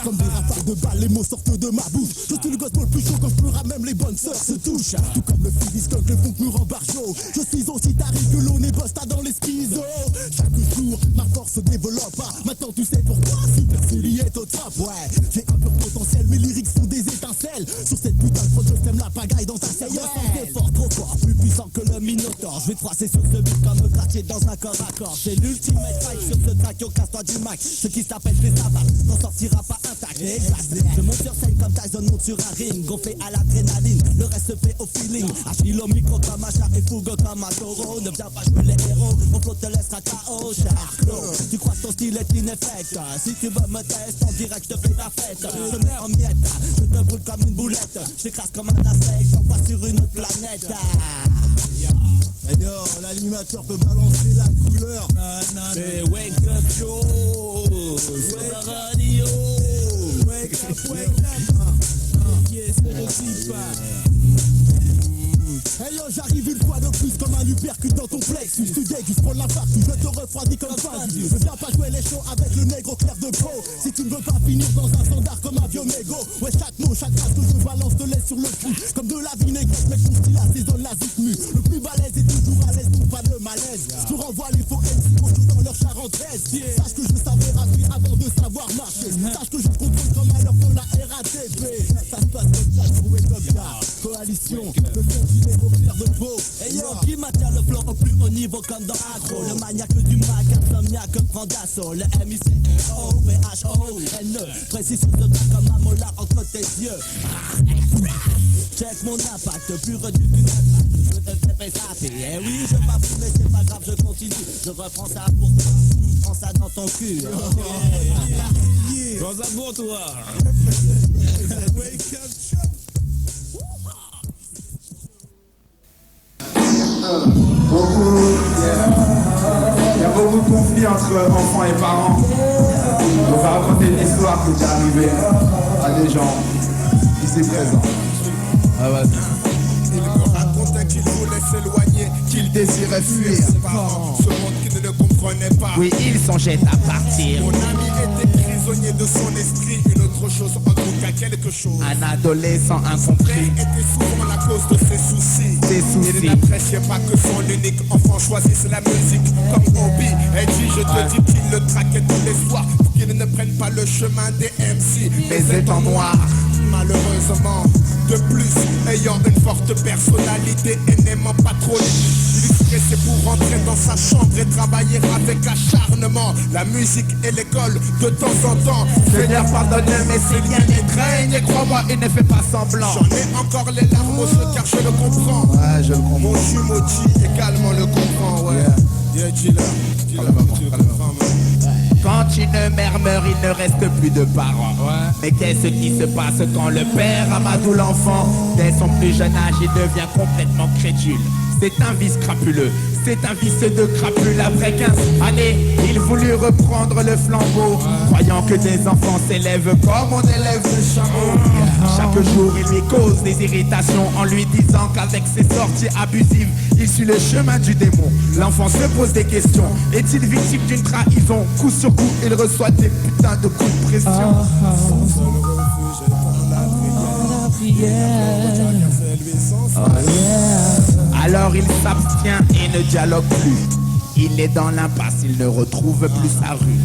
[SPEAKER 19] Comme des rafales de balles, les mots sortent de ma bouche. Je suis le gospel plus chaud quand je pleure, même les bonnes sœurs se touchent. Tout comme le Phillies, que le funk me rend barjot. Je suis aussi tarif que l'on est bosta dans les schizos. Chaque jour, ma force se développe. Maintenant tu sais pourquoi Super Sully est au top. Ouais, j'ai un peu de potentiel, mes lyrics sont des étincelles. Sur cette putain de prod, je sème la pagaille dans ta selle. C'est fort, trop fort, plus puissant que le Minotaur. Je vais froisser sur ce beat comme un quartier dans un corps à corps. C'est l'ultimate fight sur ce track, yo casse-toi du Mac. Ce qui s'appelle des sabbats, n'en sortira pas intact. Je monte sur scène comme Tyson monte sur un ring. Gonflé à l'adrénaline, le reste se fait au feeling. Agile au micro comme un chat et fougueux comme un taureau. Ne viens pas jouer les héros, mon flow te laissera KO. Charcot, tu crois que ton style est ineffect. Si tu veux me tester en direct, je te fais ta fête. Je te mets en miettes, je te brûle comme une boulette. Je t'écrase comme un insecte, j'envoie sur une autre planète. Yo, l'animateur peut balancer la couleur. Mais wake up show sur la radio. Wake up. Yes, c'est le type. Hey yo, j'arrive une fois de plus comme un uppercut dans ton plexus. Tu déguises pour l'infarctus, je te refroidis comme fin. Ne viens pas jouer les shows avec le nègre au clair de peau. Si tu ne veux pas finir dans un standard comme un vieux mégot. Ouais, chaque mot, chaque phrase que je balance te laisse sur le cul. Comme de la vinaigrette, mec, ton style assaisonne la zikmu. Le plus balèze est toujours à l'aise, donc pas de malaise. Je renvoie les faux MC dans leur charentaise. Sache que je savais rapper avant de savoir marcher. Sache que je contrôle comme à l'heure de la RATP. Ça se passe comme ça, je trouvais comme ça. Coalition, le continent au clair de peau. Et yo, qui maintient le flow au plus haut niveau comme dans Agro. Le maniaque du Mac, insomniaque prend d'assaut. Le MICO-PHO-N-E précis sur ce tas comme un molar entre tes yeux. Check mon impact, plus réduit qu'une impact. Je te fais zapper. Eh oui, je m'avoue, mais c'est pas grave, je continue. Je reprends ça pour toi. Prends ça dans ton cul.
[SPEAKER 20] Prends ça pour toi.
[SPEAKER 19] Wake up.
[SPEAKER 5] Il y a beaucoup de conflits entre enfants et parents. On va raconter une histoire qui est arrivée à des gens ici présents.
[SPEAKER 20] Ah ouais.
[SPEAKER 11] Il me racontait qu'il voulait s'éloigner, qu'il désirait fuir ses parents. Ce monde qui ne le comprenait pas.
[SPEAKER 10] Oui, il songeait à partir.
[SPEAKER 11] Mon ami était prisonnier de son esprit. Une autre chose, en tout cas quelque chose.
[SPEAKER 10] Un adolescent incompris
[SPEAKER 11] était souvent la cause de ses soucis. Il n'appréciait pas que son unique enfant choisisse la musique comme hobby. Et dit, je te dis qu'il le traquait tous les soirs pour qu'il ne prenne pas le chemin des MC.
[SPEAKER 10] Mais étant noir,
[SPEAKER 11] malheureusement, de plus, ayant une forte personnalité et n'aimant pas trop les il stressait pour rentrer dans sa chambre et travailler avec acharnement. La musique et l'école, de temps en temps.
[SPEAKER 10] Seigneur pardonne mais ses liens l'étreignent. Et crois-moi, il ne fait pas semblant.
[SPEAKER 11] J'en ai encore les larmes aux yeux car je le comprends.
[SPEAKER 5] Ouais, je le comprends.
[SPEAKER 11] Mon jumeau dit également le comprend, ouais. Yeah, dis-le, tu le comprends,
[SPEAKER 10] Quand une mère meurt, il ne reste plus de parents. Mais qu'est-ce qui se passe quand le père amadoue l'enfant? Dès son plus jeune âge, il devient complètement crédule. C'est un vice crapuleux, c'est un vice de crapule. Après 15 années, il voulut reprendre le flambeau, croyant que des enfants s'élèvent comme on élève le chameau. Chaque jour, il lui cause des irritations en lui disant qu'avec ses sorties abusives, il suit le chemin du démon. L'enfant se pose des questions, est-il victime d'une trahison? Coup sur coup, il reçoit des putains de coups de pression. Alors il s'abstient et ne dialogue plus. Il est dans l'impasse, il ne retrouve plus sa rue.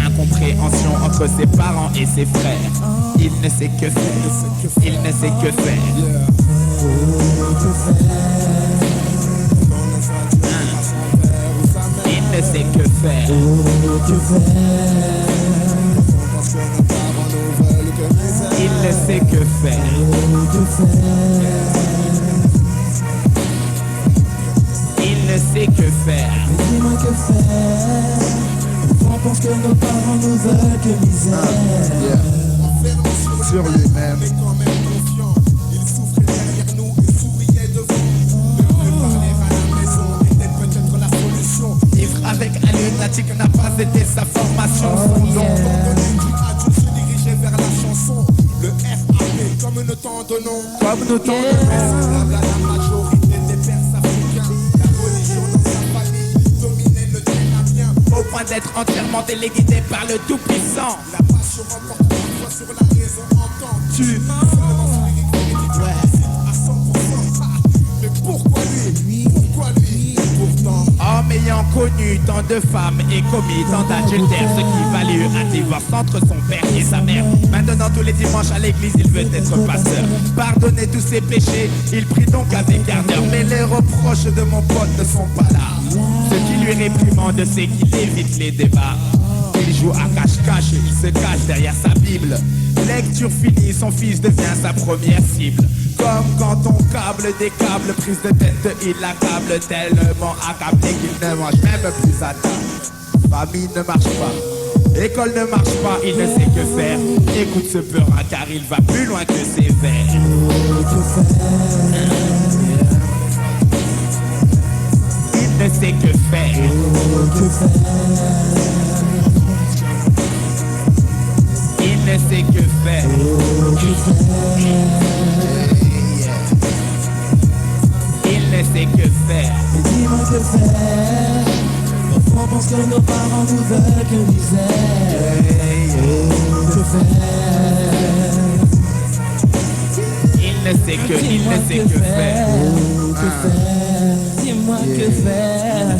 [SPEAKER 10] Incompréhension entre ses parents et ses frères. Il ne sait que faire, il ne sait que faire. Il ne sait que faire. Il ne sait que faire. Il ne sait que faire.
[SPEAKER 15] Dis-moi que faire. On pense que nos parents nous veulent que misère.
[SPEAKER 5] Sur lui-même.
[SPEAKER 11] Mais quand même confiant, il souffrait derrière nous et souriait devant. Ne plus parler à la maison était peut-être la solution.
[SPEAKER 20] Lunatique n'a pas été sa formation. Son don adulte se dirigeait vers la chanson. Le RAP comme nous t'en donnons. Comme nous t'en donnons. La majorité des Perses africains. La religion dans sa famille dominait le Ténabien. Au point d'être entièrement téléguidé par le Tout-Puissant. La passion remporte parfois sur la raison entendue. Mais pourquoi lui? Pourquoi lui? Pourtant, homme ayant connu tant de femmes et commis tant d'adultères, ce qui valut un divorce entre son père et sa mère. Maintenant tous les dimanches à l'église il veut être pasteur. Pardonner tous ses péchés, il prie donc avec ardeur. Mais les reproches de mon pote ne sont pas là. Ce qui lui réprimande c'est qu'il évite les débats. Il joue à cache-cache, il se cache derrière sa Bible. Lecture finie, son fils devient sa première cible. Comme quand on câble des câbles, prise de tête, il l'accable tellement accablé qu'il ne mange même plus à table. Famille ne marche pas, école ne marche pas, il ne sait que faire. Écoute ce peurin car il va plus loin que ses vers. Il ne sait que faire. Il ne sait que faire. Il ne sait que faire.
[SPEAKER 15] Mais dis-moi que faire. Parfois on pense que nos parents nous veulent que misère. Que faire.
[SPEAKER 20] Il ne sait que faire.
[SPEAKER 15] Que faire. Dis-moi que faire.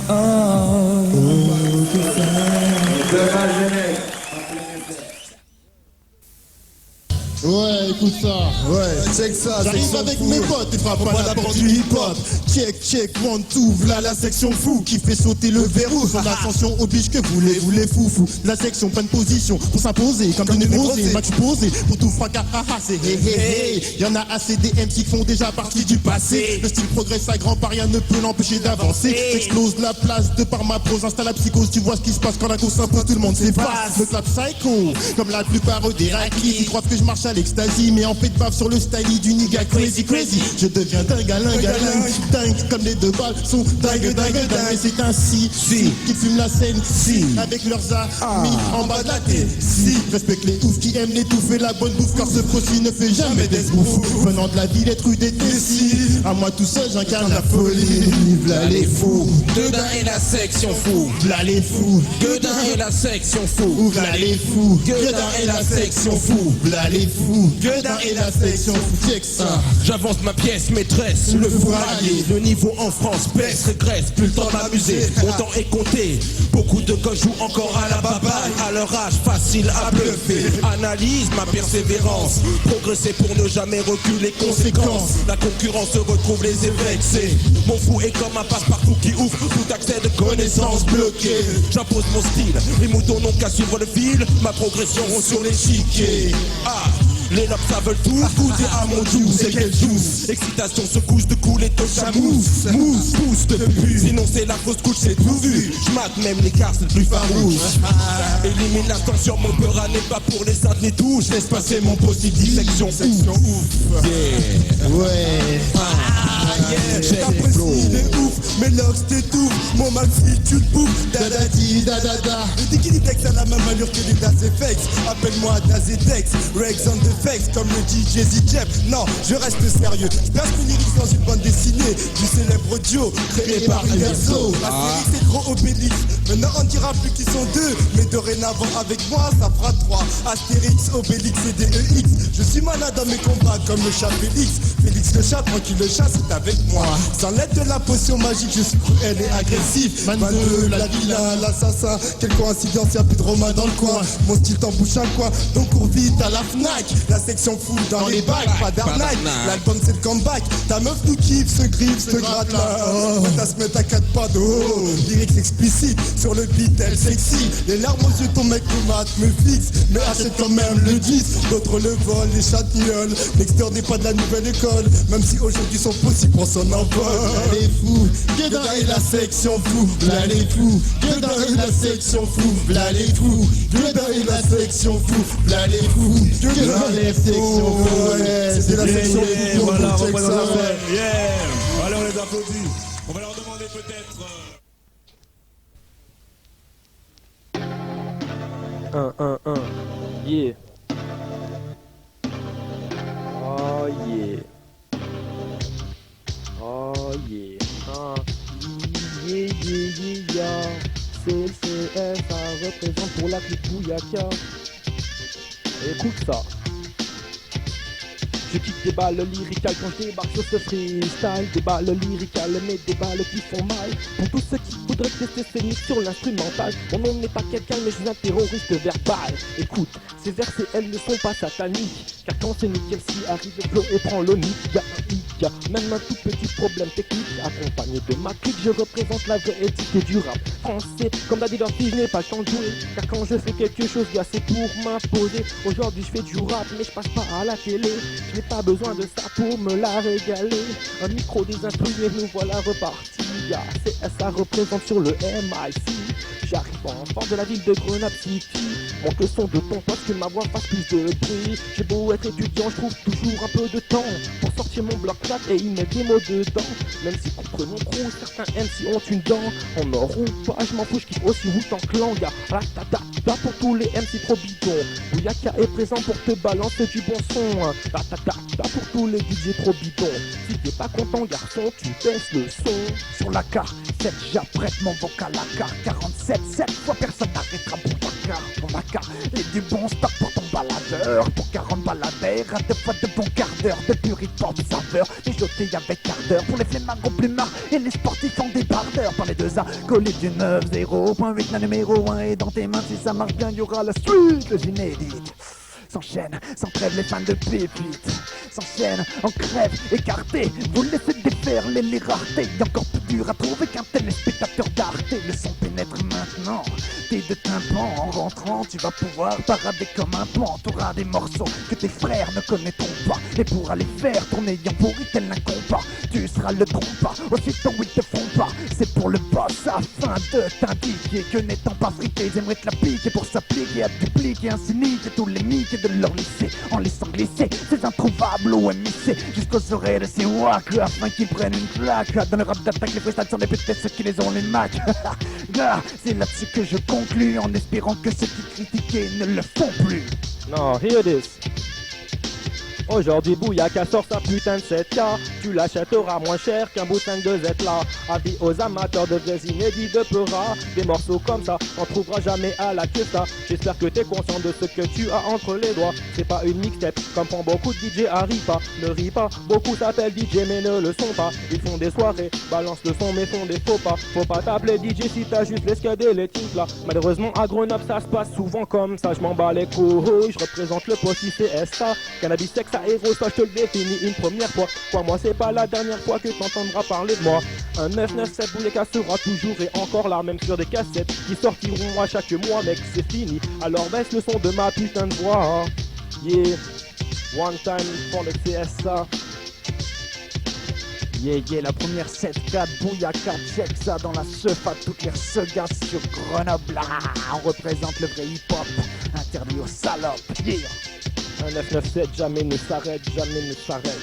[SPEAKER 15] Oh, que faire.
[SPEAKER 19] Ouais, écoute ça. Ouais, check ça. J'arrive avec mes potes et frappe à la porte du hip-hop. Check, one, two, v'là la section fou qui fait sauter le verrou. Son ascension oblige que vous les foufous. La section prenne position pour s'imposer comme une névrosée. Match posé pour tout fracasser. Hey. Y'en a assez des MC qui font déjà partie du passé. Le style progresse à grands pas, rien ne peut l'empêcher d'avancer. J'explose la place de par ma prose, installe la psychose. Tu vois ce qui se passe quand la course s'impose, tout le monde s'efface. Le clap psycho, comme la plupart des raquis. Ils croient que je marche à l'extasie, mais en fait bave sur le style du nigga crazy. Je deviens dingue, comme les deux balles sont dingue. Et c'est ainsi qu'ils fument la scène, avec leurs amis en bas de la tête. Respecte les oufs qui aiment l'étouffer la bonne bouffe, car ce procès ne fait jamais d'esbrouf. Venant de la ville, être rue des Tessis, à moi tout seul j'incarne la folie. V'là les fous,
[SPEAKER 20] Gueudin et la section fou.
[SPEAKER 19] v'là les fous,
[SPEAKER 20] Gueudin et la section fou.
[SPEAKER 19] v'là les fous,
[SPEAKER 20] Gueudin et la section fou.
[SPEAKER 19] v'là les fous, Gueudin et la section fou. Check ça.
[SPEAKER 20] J'avance ma pièce maîtresse, le fourrailler. Le niveau en France baisse, régresse, plus le temps d'amuser. Mon temps est compté, beaucoup de gars jouent encore à la baballe. À leur âge, facile à bluffer. Analyse ma persévérance, progresser pour ne jamais reculer. Conséquences, la concurrence se retrouve les évexés. Mon fou est comme un passe-partout qui ouvre tout accès de connaissances bloquées. J'impose mon style, les moutons n'ont qu'à suivre le fil. Ma progression sur l'échiquier. Les lobes ça veulent tout goûter à mon juice. C'est quelle juice? Excitation, secousse de couler de sa mousse. Pousse de pu. Sinon c'est la fausse couche, c'est tout vu. J'mate même les cartes, c'est plus farouche. Élimine la tension, mon peur n'est pas pour les saints ni touches. Laisse passer mon positif, section ouf.
[SPEAKER 19] Ouais.
[SPEAKER 20] J'apprécie les ouf, mes locks t'étouffent. Mon maxi tu te bouffes.
[SPEAKER 19] Dadadi, dadada.
[SPEAKER 20] Le Digilitex a la même allure que les Dazefex. Appelle-moi Dazetex, Rex on the Fex. Comme le DJ Z-Jep. Non, je reste sérieux. J'place mes lyrics dans une bande dessinée du célèbre duo créé par Universo. Astérix et Gros Obélix. Maintenant on dira plus qu'ils sont deux, mais dorénavant avec moi ça fera trois. Astérix, Obélix et DEX. Je suis malade dans mes combats comme le chat Félix. Félix le chat, tranquille le chat c'est avec moi. Sans l'aide de la potion magique je suis cruel et agressif. Maneux, la villa, l'assassin. Quelle coïncidence, y'a plus de Romain dans le coin. Mon style t'embouche un coin, donc cours vite à la Fnac. La section foule dans les bacs, pas d'arnaque. L'album c'est le comeback. Ta meuf nous kiffe, se griffe, se gratte là. Prête à se mettre à quatre pas d'eau. Lyrics explicite, sur le beat elle sexy. Les larmes aux yeux, ton mec me mate, me fixe. Mais achète quand même le 10. D'autres le volent, les chatillolles. L'extérieur n'est pas de la nouvelle école. Même si aujourd'hui son possible pour son envol.
[SPEAKER 19] Les fous, Gueudin et la section fou. V'là les fous, Gueudin et la section fou. V'là les fous, Gueudin et la section fou. V'là les fous, Gueudin et la section fou.
[SPEAKER 20] C'est la section fou.
[SPEAKER 19] Voilà,
[SPEAKER 20] check ça. Allez, on les applaudit. On va leur demander peut-être
[SPEAKER 21] Yeah. Oh yeah. Oh yeah. Yeah. CLCS, ça représente pour la clique Bouyaka. Écoute ça. Je kick des balles lyricales quand je débarque sur ce freestyle. Des balles lyricales mais des balles qui font mal. Pour tous ceux qui voudraient tester ces mix sur l'instrumental. Mon nom n'est pas quelqu'un mais je suis un terroriste verbal. Écoute, ces RCL ne sont pas sataniques. Car quand c'est nickel si arrive le flow et prend le mic. Y'a un hic, même un tout petit problème technique. Accompagné de ma clique, je représente la vraie éthique du rap français. Comme l'a dit Dorty, je n'ai pas le temps de jouer. Car quand je fais quelque chose, c'est pour m'imposer. Aujourd'hui je fais du rap mais je passe pas à la télé. Je n'ai pas besoin de ça pour me la régaler. Un micro, des instruments et nous voilà repartis. CSA représente sur le MIC. J'arrive en force de la ville de Grenoble City. Monte le son de ton poste que ma voix fasse plus de bruit. J'ai beau être étudiant, je trouve toujours un peu de temps pour sortir mon bloc plat et y mettre des mots dedans. Même si contre mon crew, certains MC ont une dent. En or ou pas, je m'en fous, je kiffe aussi Wu-Tang Clan. Y'a ratatata pour tous les MC trop bidons. Bouyaka est présent pour te balancer du bon son. Ratatata pour tous les DJ trop bidons. Si t'es pas content garçon, tu baisses le son.
[SPEAKER 22] Sur la carte, 7 j'apprête mon vocal à carte 47, 7 fois personne n'arrêtera pour la carte. Et du bon stock pour ton baladeur. Pour 40 baladères, à 2 fois de bon quart d'heure. De pur hip-hop saveur, mijoté avec ardeur. Pour les flemmards au plumard et les sportifs en débardeur. Par les deux A, collé du 9-0.8, la numéro 1 est dans tes mains. Si ça marche bien, y aura la suite, le générique. S'enchaîne, sans trêve les fans de pépites. S'enchaîne, en crève, écarté. Vous laissez défaire les raretés. Y'a encore plus dur à trouver qu'un téléspectateur d'Arte. Le son pénètre maintenant. T'es de tympan, en rentrant, tu vas pouvoir parader comme un pan. T'auras des morceaux que tes frères ne connaîtront pas. Et pourras les faire tourner en pourri tel un compas. Tu seras le trompa, aussitôt ils te font pas. C'est pour le boss afin de t'indiquer que n'étant pas frité, ils aimeraient te la piquer pour s'appliquer à dupliquer ainsi niquer tous les mics de leur lycée en laissant glisser ces introuvables au MIC jusqu'aux oreilles de ces wack afin qu'ils prennent une claque. Dans le rap d'attaque, les freestyles sont des peut-être ceux qui les ont les macs. C'est là-dessus que je conclus en espérant que ceux qui critiquaient ne le font plus.
[SPEAKER 21] Non, hear this. Aujourd'hui Bouyaka sort sa putain de 7K. Tu l'achèteras moins cher qu'un boutin de Z là. Avis aux amateurs de vrais inédits de Peura. Des morceaux comme ça, t'en trouveras jamais à la queue ça. J'espère que t'es conscient de ce que tu as entre les doigts. C'est pas une mixtape, comme font beaucoup de DJ à Ripa. Ne ris pas, beaucoup s'appellent DJ mais ne le sont pas. Ils font des soirées, balancent le son mais font des faux pas. Faut pas t'appeler DJ si t'as juste l'escadé les titres là. Malheureusement à Grenoble ça se passe souvent comme ça. Je m'en bats les couilles, je représente le poste CSA. Cannabis sexe à héros, ça je te le définis une première fois. Crois-moi c'est pas la dernière fois que t'entendras parler de moi. Un 997 Bouyaka sera toujours et encore là. Même sur des cassettes qui sortiront à chaque mois. Mec c'est fini, alors baisse le son de ma putain de voix. Yeah, one time pour le CSA.
[SPEAKER 22] Yeah, la première 7-4 Bouyaka, check ça dans la seuf à toutes les segas sur Grenoble. On représente le vrai hip-hop, interdit aux salopes. Yeah.
[SPEAKER 21] Un 997 jamais ne s'arrête, jamais ne s'arrête.